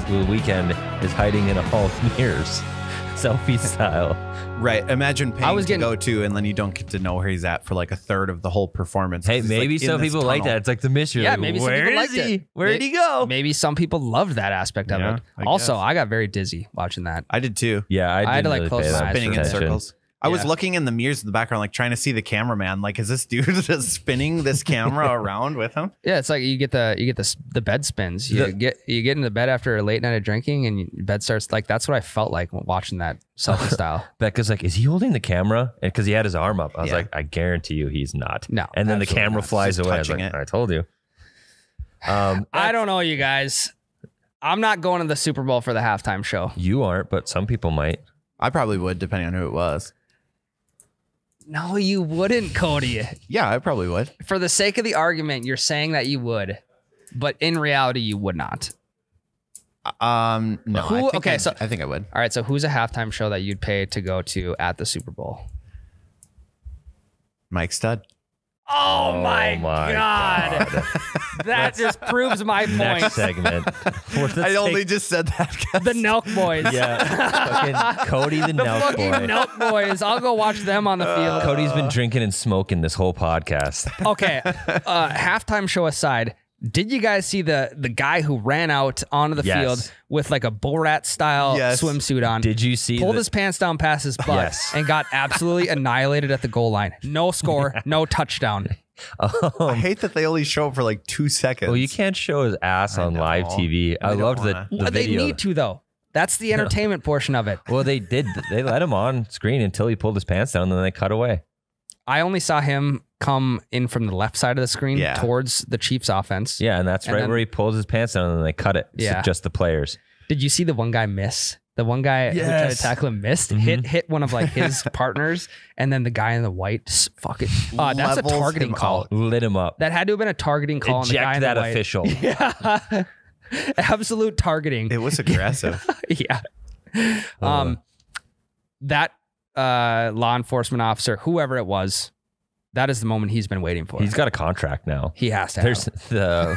the weekend is hiding in a hall of mirrors, selfie style. Right. Imagine paying was to getting- go to, and then you don't get to know where he's at for like a third of the whole performance. Hey, He's, maybe like, in some this people like tunnel. that. It's like the mystery. Yeah, Like, maybe some where people is liked he? it. Where'd he go? Maybe some people loved that aspect of Yeah, it. I Also, guess. I got very dizzy watching that. I did too. Yeah, I had to, didn't like, really close pay my that eyes Spinning in attention. circles. I was Yeah. looking in the mirrors in the background, like trying to see the cameraman. Like, is this dude just spinning this camera around with him? Yeah, it's like you get the bed spins. You get into bed after a late night of drinking, and your bed starts like that's what I felt like watching that selfie style. Becca's like, is he holding the camera? Because he had his arm up. I was Yeah. like, I guarantee you he's not. No, And then the absolutely camera not. flies Just away. I was touching like, it. I told you. I don't know, you guys. I'm not going to the Super Bowl for the halftime show. You aren't, but some people might. I probably would, depending on who it was. No, you wouldn't, Cody. Yeah, I probably would. For the sake of the argument, you're saying that you would, but in reality, you would not. No. Who- okay, I so- think I would. All right, so who's a halftime show that you'd pay to go to at the Super Bowl? Mike Stud. Oh, my God. That just proves my Next point. segment. I only just said that. 'cause- The Nelk Boys. Yeah. Fucking Cody the Nelk Fucking boy. Nelk Boys. I'll go watch them on the field. Cody's been drinking and smoking this whole podcast. Okay, halftime show aside, did you guys see the guy who ran out onto the Yes. field with like a bull rat style Yes. swimsuit on? Did you see Pulled the- his pants down past his butt Yes. and got absolutely annihilated at the goal line. No score, no touchdown. I hate that they only show up for like 2 seconds. Well, you can't show his ass on know. live TV. I don't loved wanna. the They video. need to though. That's the entertainment portion of it. Well, they did. They let him on screen until he pulled his pants down, and then they cut away. I only saw him come in from the left side of the screen Yeah. towards the Chiefs offense. Yeah, and that's And right then- where he pulls his pants down, and then they cut it. Yeah. So just the players. Did you see the one guy miss? The one guy who tried to Yes. tackle him missed, Mhm. hit one of like his partners, and then the guy in the white, fucking, that's a Levels targeting him call. out. Lit him up. That had to have been a targeting call on the guy Eject in that the white. official. Yeah, absolute targeting. It was aggressive. Yeah. That law enforcement officer, whoever it was, that is the moment he's been waiting for. He's got a contract now. He has to. There's Have. the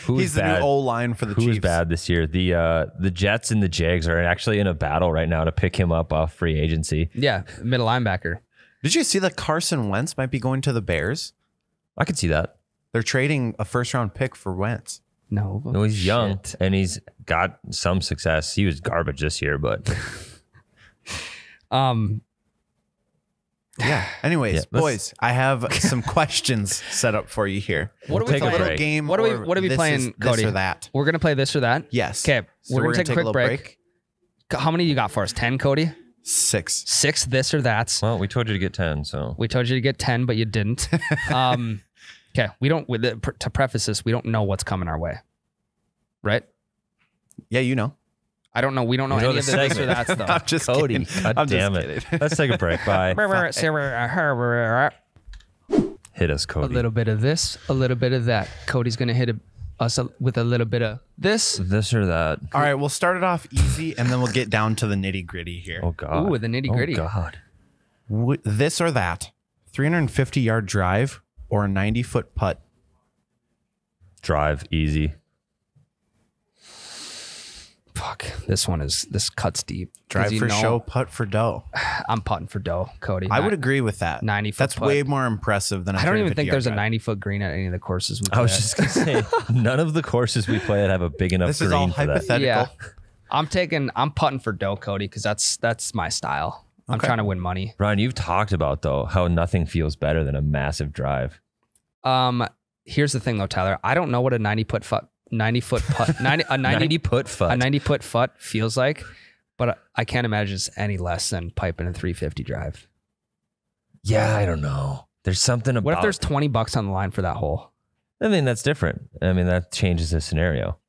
who's He's the bad. new O-line for the Who Chiefs. was bad this year? The Jets and the Jags are actually in a battle right now to pick him up off free agency. Yeah, middle linebacker. Did you see that Carson Wentz might be going to the Bears? I could see that. They're trading a first-round pick for Wentz. No, No, he's young shit. and he's got some success. He was garbage this year, but Yeah. Anyways, Yeah, let's- boys, I have some questions set up for you here. What are we take a playing? break. Game. What are we- or what are we this playing, is Cody? This or that? We're gonna play this or that. Yes. Okay, So we're gonna take a quick little break. How many you got for us? 10, Cody? 6. 6 this or that's. well, we told you to get 10, so We told you to get 10, but you didn't. Okay, we don't. To preface this, we don't know what's coming our way, right? Yeah, you know. I don't know. We don't know We know any of the the this or segment. that's though. I'm just Cody, kidding. God I'm just damn kidding. it. Let's take a break. Bye. Hit us, A Cody. little bit of this, a little bit of that. Cody's gonna hit us with a little bit of this. This or that. All right, we'll start it off easy, and then we'll get down to the nitty-gritty here. Oh God. Ooh, the nitty-gritty. Oh God. This or that, 350-yard drive or a 90-foot putt? Drive easy. Fuck, this cuts deep. 'Cause Drive you for know show, putt for dough. I'm putting for dough, Cody. I would agree with that. 90-foot That's putt. way more impressive than a I don't even think 350-yard there's a drive. 90-foot green at any of the courses we play. I was at. just gonna say none of the courses we play at have a big enough This green is all for that. hypothetical. Yeah. I'm putting for dough, Cody, because that's my style. I'm Okay. trying to win money. Brian, you've talked about though how nothing feels better than a massive drive. Here's the thing though, Tyler. I don't know what a 90-foot putt, 90 90-foot a 90-foot putt feels like, but I can't imagine it's any less than piping a 350 drive. Yeah, I don't know. There's something about. What if there's $20 on the line for that hole? I mean, that's different. I mean, that changes the scenario.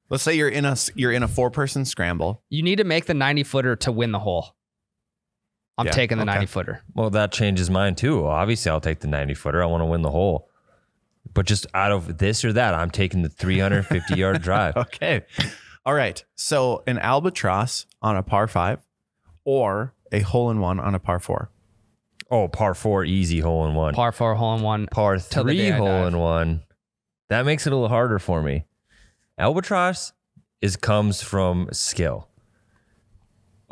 Let's say you're in a 4-person scramble. You need to make the 90-footer to win the hole. I'm taking the 90 footer. Well, that changes mine too. Obviously, I'll take the 90 footer. I want to win the hole. But just out of this or that, I'm taking the 350 yard drive. Okay. All right. So an albatross on a par 5 or a hole-in-one on a par 4. Oh, par 4, easy hole in one. Par 4 hole in one. Par till the 3 day I hole die. in one. That makes it a little harder for me. Albatross comes from skill.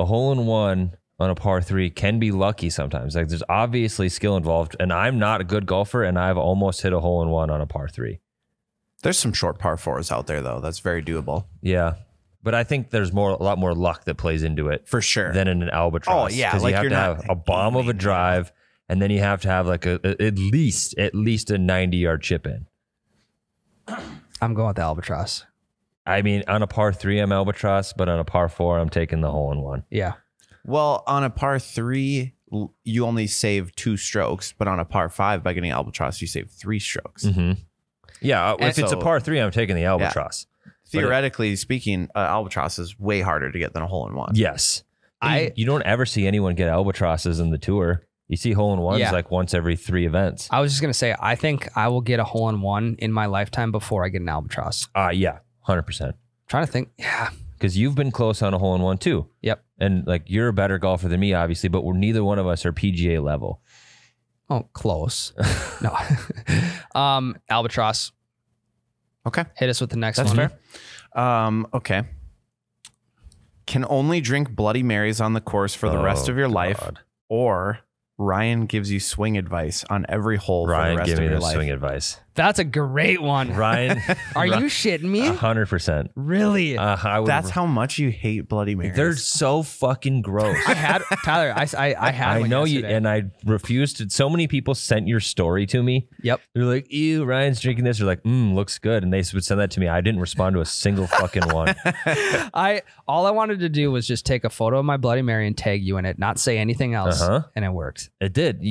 A hole in one on a par 3 can be lucky sometimes. Like there's obviously skill involved, and I'm not a good golfer, and I've almost hit a hole in one on a par 3. There's some short par 4s out there though. That's very doable. Yeah. But I think there's a lot more luck that plays into it For sure. than in an albatross. Oh, yeah, Because like you have you're to not have a bomb of a aiming drive, and then you have to have like at least a 90-yard chip in. I'm going with the albatross. I mean, on a par 3, I'm albatross, but on a par 4, I'm taking the hole in one. Yeah. Well, on a par 3, you only save 2 strokes, but on a par 5, by getting albatross, you save 3 strokes. Mm-hmm. Yeah, And if it's a so- par 3, I'm taking the albatross. Theoretically speaking, albatross is way harder to get than a hole-in-one. Yes. You don't ever see anyone get albatrosses in the tour. You see hole in ones Yeah. like once every 3 events. I was just going to say, I think I will get a hole in one in my lifetime before I get an albatross. Yeah, 100%. Trying to think. Yeah. Because you've been close on a hole in one too. Yep. And like you're a better golfer than me, obviously, but neither one of us are PGA level. Oh, close. No. Albatross. Okay. Hit us with the next That's one. fair. Okay. Can only drink Bloody Marys on the course for the rest of your life, God. or Ryan gives you swing advice on every hole for the Ryan, rest give of me your the life. swing advice. That's a great one. Ryan, Are you shitting me? 100%. Really? I would. That's how much you hate Bloody Marys. They're so fucking gross. I had Tyler. I had. I one know you, yesterday. and I refused to. So many people sent your story to me. Yep. They're like, "Ew, Ryan's drinking this." They're like, "Looks good," and they would send that to me. I didn't respond to a single fucking one. All I wanted to do was just take a photo of my Bloody Mary and tag you in it, not say anything else, and it worked. It did.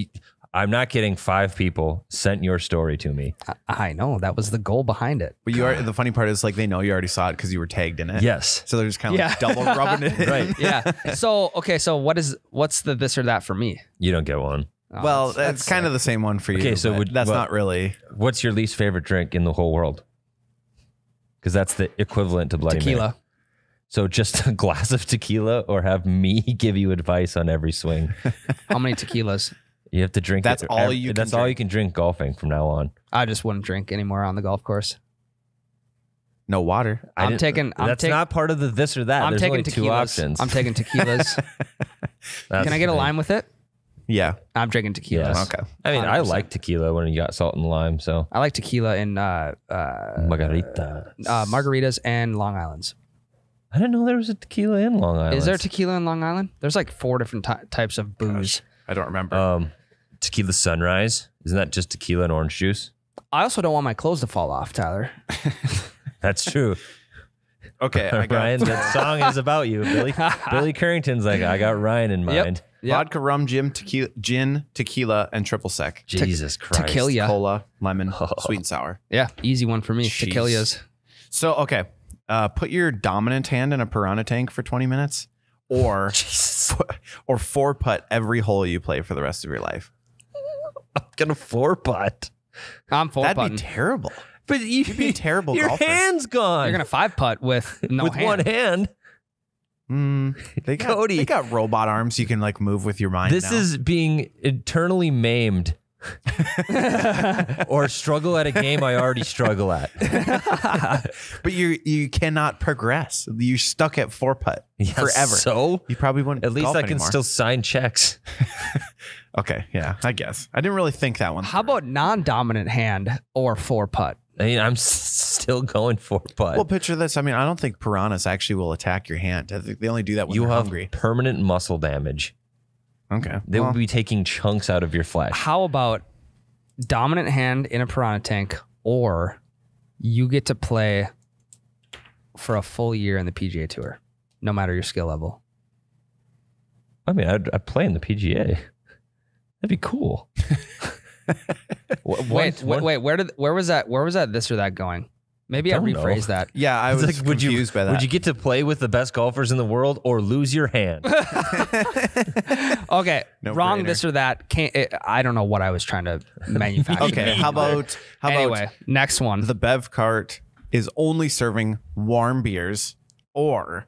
I'm not kidding. 5 people sent your story to me. I know that was the goal behind it. But you are, the funny part is like they know you already saw it because you were tagged in it. Yes. So they're just kind of Yeah. like double rubbing it in. Right. Yeah. So what's the this or that for me? You don't get one. Oh, Well, that's kind of the same one for you. Okay, so but that's not really. What's your least favorite drink in the whole world? Because that's the equivalent to Bloody Mary. tequila. So just a glass of tequila, or have me give you advice on every swing. How many tequilas? You have to drink. That's all you can That's all drink. you can drink golfing from now on. I just wouldn't drink anymore on the golf course. No water. I'm taking Not part of the this or that. I'm There's taking only 2 tequilas. options. I'm taking tequilas. That's Can I get a the thing. lime with it? Yeah. I'm drinking tequilas. Yes. Okay. I mean, I 100%. like tequila when you got salt and lime. So I like tequila in margarita. margaritas and Long Islands. I didn't know there was a tequila in Long Island. Is there tequila in Long Island? There's like 4 different types of booze. I don't remember. Tequila Sunrise? Isn't that just tequila and orange juice? I also don't want my clothes to fall off, Tyler. That's true. Okay. I got Ryan, that song is about you. Billy Currington's like, I got Ryan in mind. Yep. vodka, rum, gin, tequila, and triple sec. Jesus Christ. Tequila. Cola, lemon, sweet and sour. Yeah, easy one for me. Jeez. Tequilas. So, okay. Put your dominant hand in a piranha tank for 20 minutes or 4-putt every hole you play for the rest of your life. I'm gonna 4-putt. I'm 4-putting. That'd be terrible. But You'd be a terrible your golfer. hand's gone. You're gonna 5-putt with no with hand. one hand. They got, Cody. They got robot arms you can like move with your mind. This now. is being eternally maimed. Or struggle at a game I already struggle at. But you cannot progress. You're stuck at 4-putt Yeah, forever. So You probably wouldn't. at least golf I can anymore. still sign checks. Okay, yeah, I guess I didn't really think that one. How about non-dominant hand or 4-putt? I mean, I'm still going 4-putt. Well, picture this. I mean, I don't think piranhas actually will attack your hand. I think they only do that when you they're have hungry. permanent muscle damage. Okay, They well, will be taking chunks out of your flesh. How about dominant hand in a piranha tank, or you get to play for a full year in the PGA Tour, no matter your skill level? I mean, I'd play in the PGA. That'd be cool. Wait. Where was that? Where was that? This or that going? Maybe I Don't know. rephrase that. Yeah, I It's was like, confused by that. Would you get to play with the best golfers in the world or lose your hand? Okay, No wrong brainer. this or that. I don't know what I was trying to manufacture. Okay, how about Anyway, next one. the Bev cart is only serving warm beers or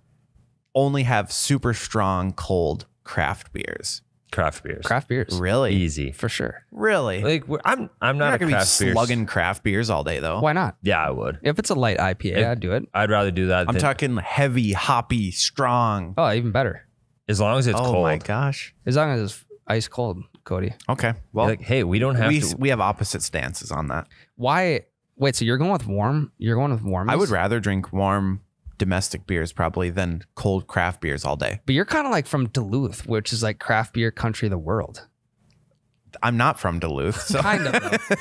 only have super strong cold craft beers? Craft beers. Craft beers. Really? Easy. For sure. Really? Like I'm You're not a not gonna be craft beer. slugging craft beers all day though. Why not? Yeah, I would. If it's a light IPA, I'd do it. I'd rather do that. I'm than, talking heavy, hoppy, strong. Oh, even better. as long as it's Oh cold. my gosh. As long as it's ice cold, Cody. Okay. Well, Like, hey, we don't have to. we have opposite stances on that. Why? Wait, so you're going with warm? You're going with warm? I would rather drink warm domestic beers probably than cold craft beers all day. But you're kind of like from Duluth, which is like craft beer country of the world. I'm not from Duluth, so, Kind of.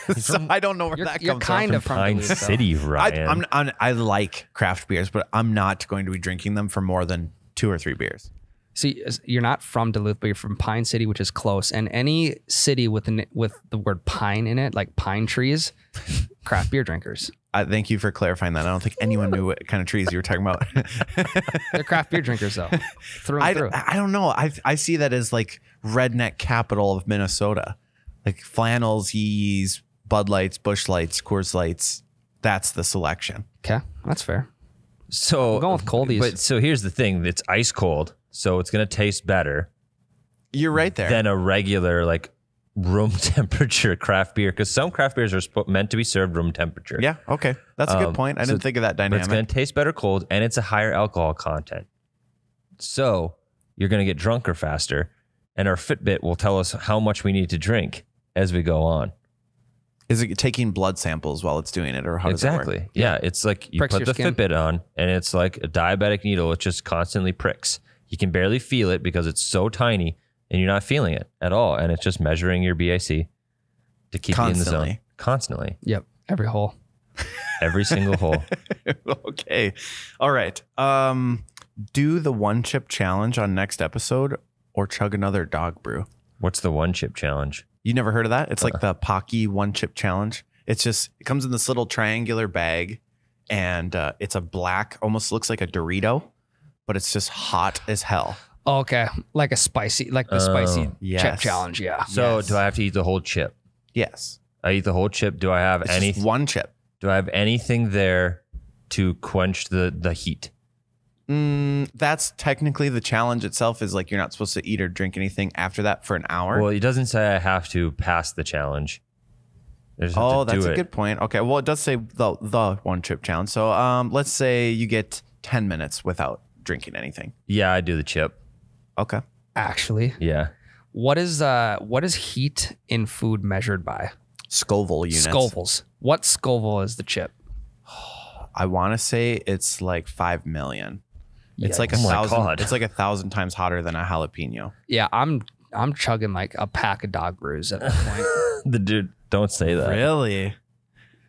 Though. so I don't know where that You're comes kind from. of from Pine Duluth, though. City, Ryan. I like craft beers, but I'm not going to be drinking them for more than 2 or 3 beers. See, you're not from Duluth, but you're from Pine City, which is close. And any city with the word pine in it, like pine trees, craft beer drinkers. Thank you for clarifying that. I don't think anyone knew what kind of trees you were talking about. They're craft beer drinkers, though. Through and through. I don't know. I see that as like redneck capital of Minnesota, like flannels, yees, Bud Lights, Busch Lights, Coors Lights. That's the selection. Okay, that's fair. so I'm going with coldies. But so here's the thing: it's ice cold, so it's gonna taste better You're right there. than a regular like room temperature craft beer. Because some craft beers are meant to be served room temperature. Yeah. Okay. That's a good point. I didn't think of that But it's dynamic. gonna taste better cold, and it's a higher alcohol content. So you're gonna get drunker faster, and our Fitbit will tell us how much we need to drink as we go on. Is it taking blood samples while it's doing it, or how does that work? Exactly. Yeah, it's like you Pricks put your the skin. Fitbit on, and it's like a diabetic needle. It just constantly pricks. You can barely feel it because it's so tiny, and you're not feeling it at all. And it's just measuring your BIC to keep you in the zone constantly, Yep, every hole. every single hole. Okay. All right. Do the 1 chip challenge on next episode, or chug another dog brew. What's the 1 chip challenge? You never heard of that? It's like the Pocky 1 chip challenge. It comes in this little triangular bag, and it's a black, almost looks like a Dorito, but it's just hot as hell. Oh, okay, like the spicy chip yes. challenge. Yeah. So Yes. do I have to eat the whole chip? Yes. I eat the whole chip. Do I have It's any? just 1 chip. Do I have anything there to quench the heat? That's technically the challenge itself, is like you're not supposed to eat or drink anything after that for an hour. Well, it doesn't say I have to pass the challenge. I just have Oh, to do that's a it. good point. Okay, well, it does say the 1 chip challenge. So let's say you get 10 minutes without drinking anything. Yeah, I do the chip. Okay. Actually, Yeah. what is heat in food measured by? Scoville units. Scovilles. What Scoville is the chip? I want to say it's like 5 million. It's like Oh my 1,000. God. It's like 1,000 times hotter than a jalapeno. Yeah, I'm chugging like a pack of dog brews at that point. The dude, don't say that. Really?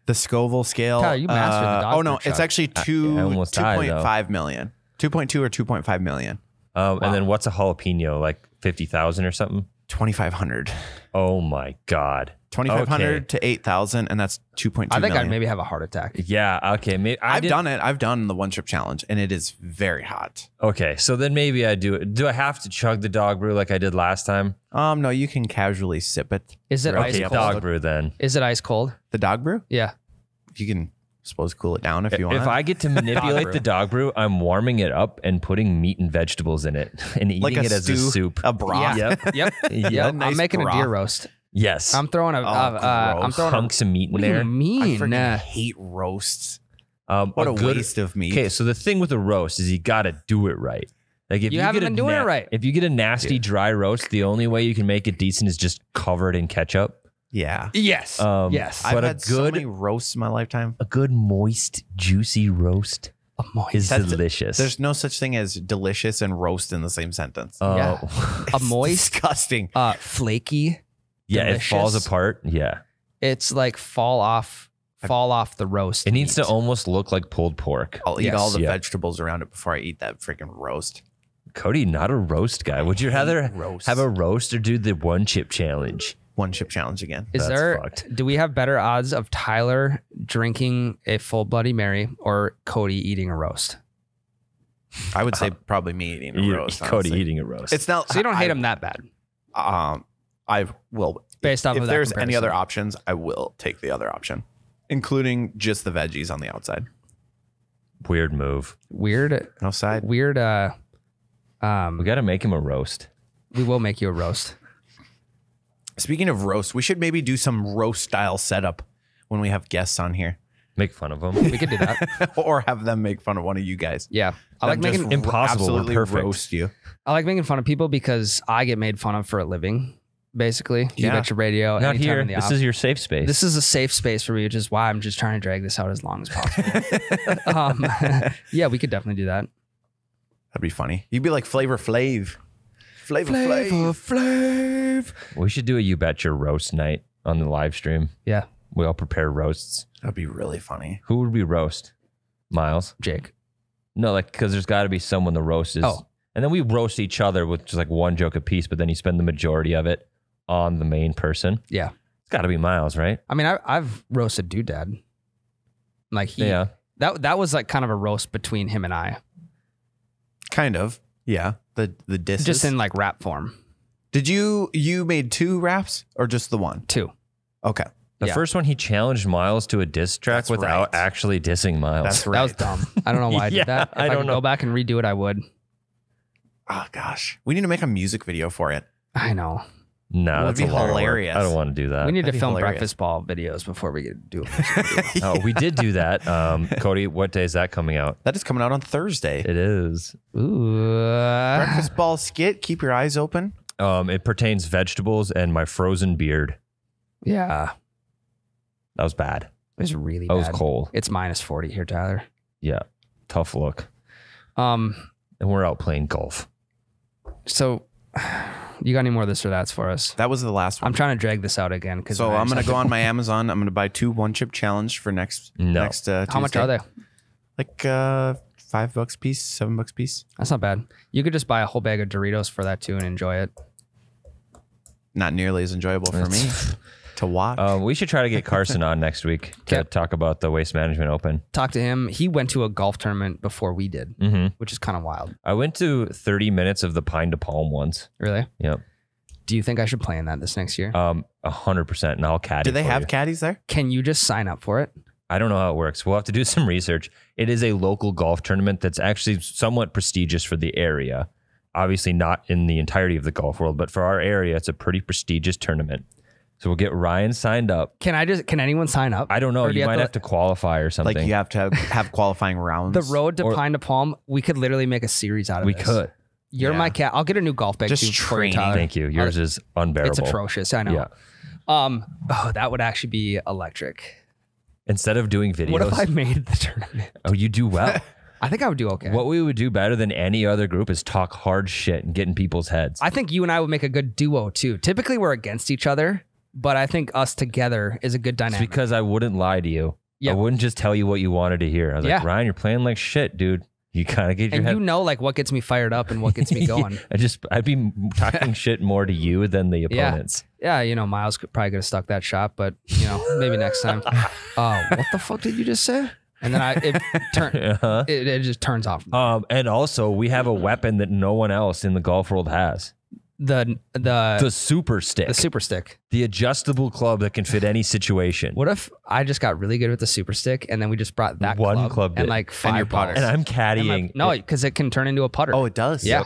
The Scoville scale. Tyler, you mastered the dog Oh no, brew it's chug. actually I almost died, though. 2.5 million. 2.2 or 2.5 million. And then what's a jalapeno? Like 50,000 or something? 2,500. Oh my God. 2,500 Okay. to 8,000, and that's 2.2 I think million. I'd maybe have a heart attack. Yeah. Okay. Maybe I've done it. I've done the 1 chip challenge, and it is very hot. Okay. So then maybe I do it. Do I have to chug the dog brew like I did last time? No, you can casually sip it. Is it throughout ice the Okay, cold? dog brew then. Is it ice cold? The dog brew? Yeah. You can, suppose, cool it down if you want. If I get to manipulate brew. the dog brew, I'm warming it up and putting meat and vegetables in it and eating like a it as a stew, soup. a broth. Yeah. Yep. Yep. Yep. nice I'm making broth. a deer roast. Yes. I'm throwing gross. hunks of meat in What do you there. I mean? freaking hate roasts. What a waste of meat. Okay, so the thing with a roast is you got to do it right. Like if You you, haven't get a been doing it right. If you get a nasty dry roast, the only way you can make it decent is just covered in ketchup. Yeah. Yes. Yes. I've But a had so good- many roasts in my lifetime. A good moist, juicy roast A moist. is That's- delicious. There's no such thing as delicious and roast in the same sentence. Yeah. A It's moist, disgusting. flaky. yeah, delicious. it falls apart. Yeah, It's like fall off the roast. it needs to meat. almost look like pulled pork. I'll eat Yes. all the Yeah. vegetables around it before I eat that freaking roast. Cody, not a roast guy. Would you rather roasts. have a roast or do the 1 chip challenge? one chip challenge again. Do we have better odds of Tyler drinking a full Bloody Mary or Cody eating a roast? I would say probably me eating a roast. Cody honestly. eating a roast. It's not. So you don't hate him that bad. I will. Based off if of that there's any comparison. other options, I will take the other option, including just the veggies on the outside. Weird move. Weird. No side. Weird. We got to make him a roast. We will make you a roast. Speaking of roast, we should maybe do some roast style setup when we have guests on here, Make fun of him. We could do that. or have them make fun of one of you guys. Yeah. I like Them making just Impossible, we're absolutely perfect. roast you. I like making fun of people because I get made fun of for a living. Basically, you Yeah. bet your radio. Not anytime here. in the This off. is your safe space. This is a safe space for me, which is why I'm just trying to drag this out as long as possible. Yeah, we could definitely do that. That'd be funny. You'd be like Flavor Flav. Flavor Flav. We should do a You Bet Your Roast night on the live stream. Yeah, We all prepare roasts. That'd be really funny. Who would we roast? Miles? Jake. No, like, because there's got to be someone the roast is. Oh. And then we roast each other with just like one joke apiece, but then you spend the majority of it on the main person. Yeah, It's got to be Miles, right? I mean, I've roasted Doodad. Like Yeah. that was like kind of a roast between him and I, Kind of. Yeah. The disses. just in like rap form. Did you made 2 raps or just the one? 2. Okay. The Yeah. first one, he challenged Miles to a diss track That's without right. actually dissing Miles. That's right. That was dumb. I don't know why I Yeah, did that. If I I don't could know. go back and redo it, I would. Oh gosh. We need to make a music video for it. I know. No, That'd that's be a lot of work. hilarious. I don't want to do that. We need to that'd be film hilarious. breakfast ball videos before we get do it. Oh, we did do that. Cody, what day is that coming out? That is coming out on Thursday. It is. Ooh. Breakfast ball skit. Keep your eyes open. It pertains vegetables and my frozen beard. Yeah. That was bad. It was really That was bad. cold. It's -40 here, Tyler. Yeah. Tough look. Um, And we're out playing golf. so you got any more this or that's for us? That was the last one. I'm trying to drag this out again because So I'm gonna go on my Amazon. I'm gonna buy 2 one chip challenge for next No. Tuesday. How much are they? Like $5 piece, $7 piece. That's not bad. You could just buy a whole bag of Doritos for that too and enjoy it. Not nearly as enjoyable for me to watch. We should try to get Carson on next week to Okay. talk about the Waste Management Open. Talk to him. He went to a golf tournament before we did, Mm-hmm. which is kind of wild. I went to 30 minutes of the Pine to Palm once. Really? Yep. Do you think I should play in that this next year? 100%. And I'll caddy. Do they for have you. caddies there? Can you just sign up for it? I don't know how it works. We'll have to do some research. It is a local golf tournament that's actually somewhat prestigious for the area. Obviously not in the entirety of the golf world, but for our area, it's a pretty prestigious tournament. So we'll get Ryan signed up. Can anyone sign up? I don't know. Or do You you might have have to qualify or something. Like you have to have qualifying rounds. The road to Or- Pine to Palm, we could literally make a series out of we this. could. You're Yeah. my cat. I'll get a new golf bag Just too for you, training. Tyler. Thank you. Yours is unbearable. It's atrocious. I know. Yeah. Oh, that would actually be electric. Instead of doing videos. What if I made the tournament? Oh, you do well. I think I would do okay. What we would do better than any other group is talk hard shit and get in people's heads. I think you and I would make a good duo too. Typically, we're against each other, but I think us together is a good It's dynamic. because I wouldn't lie to you. Yeah. I wouldn't just tell you what you wanted to hear. I was like, Yeah. Ryan, you're playing like shit, dude. You kind of get your and head. you know, like what gets me fired up and what gets me going. I'd be talking shit more to you than the Yeah. opponents. Yeah, Miles could probably could have stuck that shot, but maybe next time. What the fuck did you just say? And then Uh-huh. it just turns off. And also, we have a weapon that no one else in the golf world has. The Super stick. the super stick. The adjustable club that can fit any situation. What if I just got really good with the super stick and then we just brought that One club and did. like 5 your balls? putter. And I'm And caddying. no, because it can turn into a putter. Oh, it does. Yeah.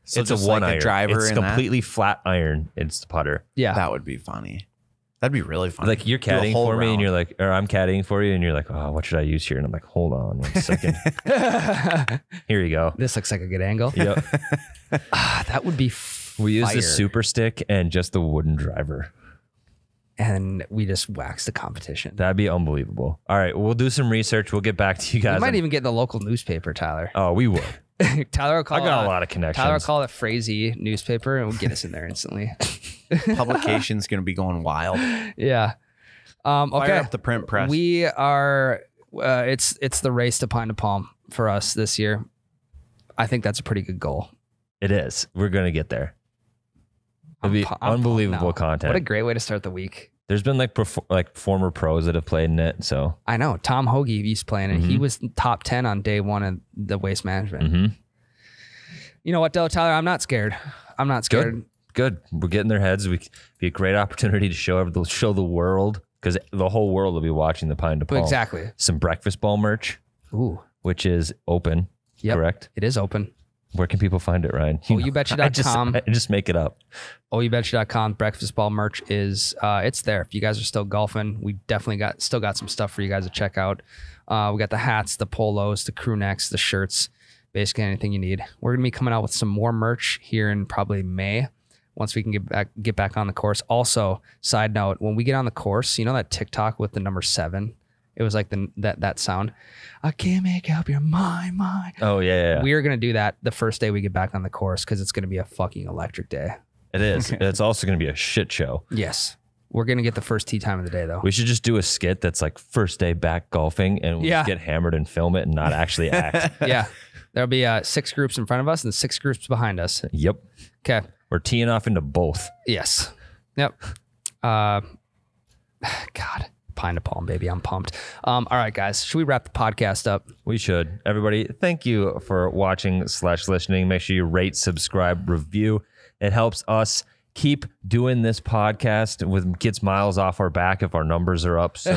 So it's a just one like iron. a driver It's and that? completely flat iron. It's the putter. Yeah. That would be funny. That'd be really funny. Like you're Do a caddying whole for me, and round. you're like, or I'm caddying for you, and you're like, oh, what should I use here? And I'm like, hold on 1 second. Here you go. This looks like a good angle. Yep. That would be We use fire. the super stick and just the wooden driver. And we just wax the competition. That'd be unbelievable. All right, we'll do some research. We'll get back to you guys. We might on- even get in the local newspaper, Tyler. Oh, we would. Tyler will call I got a lot of connections. Tyler will call it Frazee newspaper and we'll get us in there instantly. Publication's going to be going wild. Yeah. Fire Okay. up the print press. We are it's the race to Pine to Palm for us this year. I think that's a pretty good goal. It is. We're gonna get there. It'll be unbelievable content. What a great way to start the week. There's been like former pros that have played in it. So I know Tom Hoagie used to play in it. He was top 10 on day one of the Waste Management. You know what, though, Tyler? I'm not scared. I'm not scared. Good. We're getting their heads. We be a great opportunity to show the world, because the whole world will be watching the Pine to Palm. Exactly. Some breakfast ball merch, which is open. Yep. Correct. It is open. Where can people find it, Ryan? OUBetcha.com. I just make it up. OUBetcha.com. Breakfast ball merch is it's there. If you guys are still golfing, we definitely still got some stuff for you guys to check out. We got the hats, the polos, the crew necks, the shirts, basically anything you need. We're gonna be coming out with some more merch here in probably May, once we can get back on the course. Also, side note, when we get on the course, you know that TikTok with the number 7? It was like that sound. I can't make up your mind. Oh, yeah. We are going to do that the first day we get back on the course, because it's going to be a fucking electric day. It is. It's also going to be a shit show. Yes. We're going to get the first tee time of the day, though. We should just do a skit that's like first day back golfing, and we'll just get hammered and film it and not actually act. Yeah. There'll be 6 groups in front of us and 6 groups behind us. Yep. Okay. We're teeing off into both. Yes. Yep. God. Pine to Palm, baby. I'm pumped. All right, guys. Should we wrap the podcast up? We should. Everybody, thank you for watching/listening. Make sure you rate, subscribe, review. It helps us keep doing this podcast, gets miles off our back if our numbers are up. So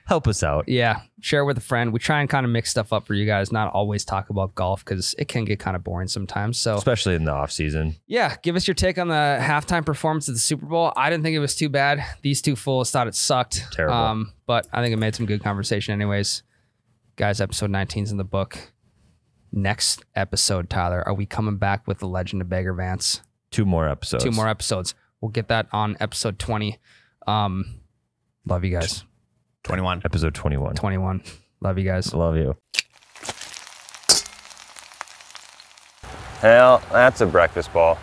help us out. Yeah. Share with a friend. We try and kind of mix stuff up for you guys, not always talk about golf, because it can get kind of boring sometimes. So especially in the off season. Yeah. Give us your take on the halftime performance of the Super Bowl. I didn't think it was too bad. These two fools thought it sucked. Terrible. But I think it made some good conversation anyways. Guys, episode 19 is in the book. Next episode, Tyler, are we coming back with the Legend of Beggar Vance? 2 more episodes. 2 more episodes. We'll get that on episode 20. Love you guys. 21. Episode 21. 21. Love you guys. Love you. Hell, that's a breakfast ball.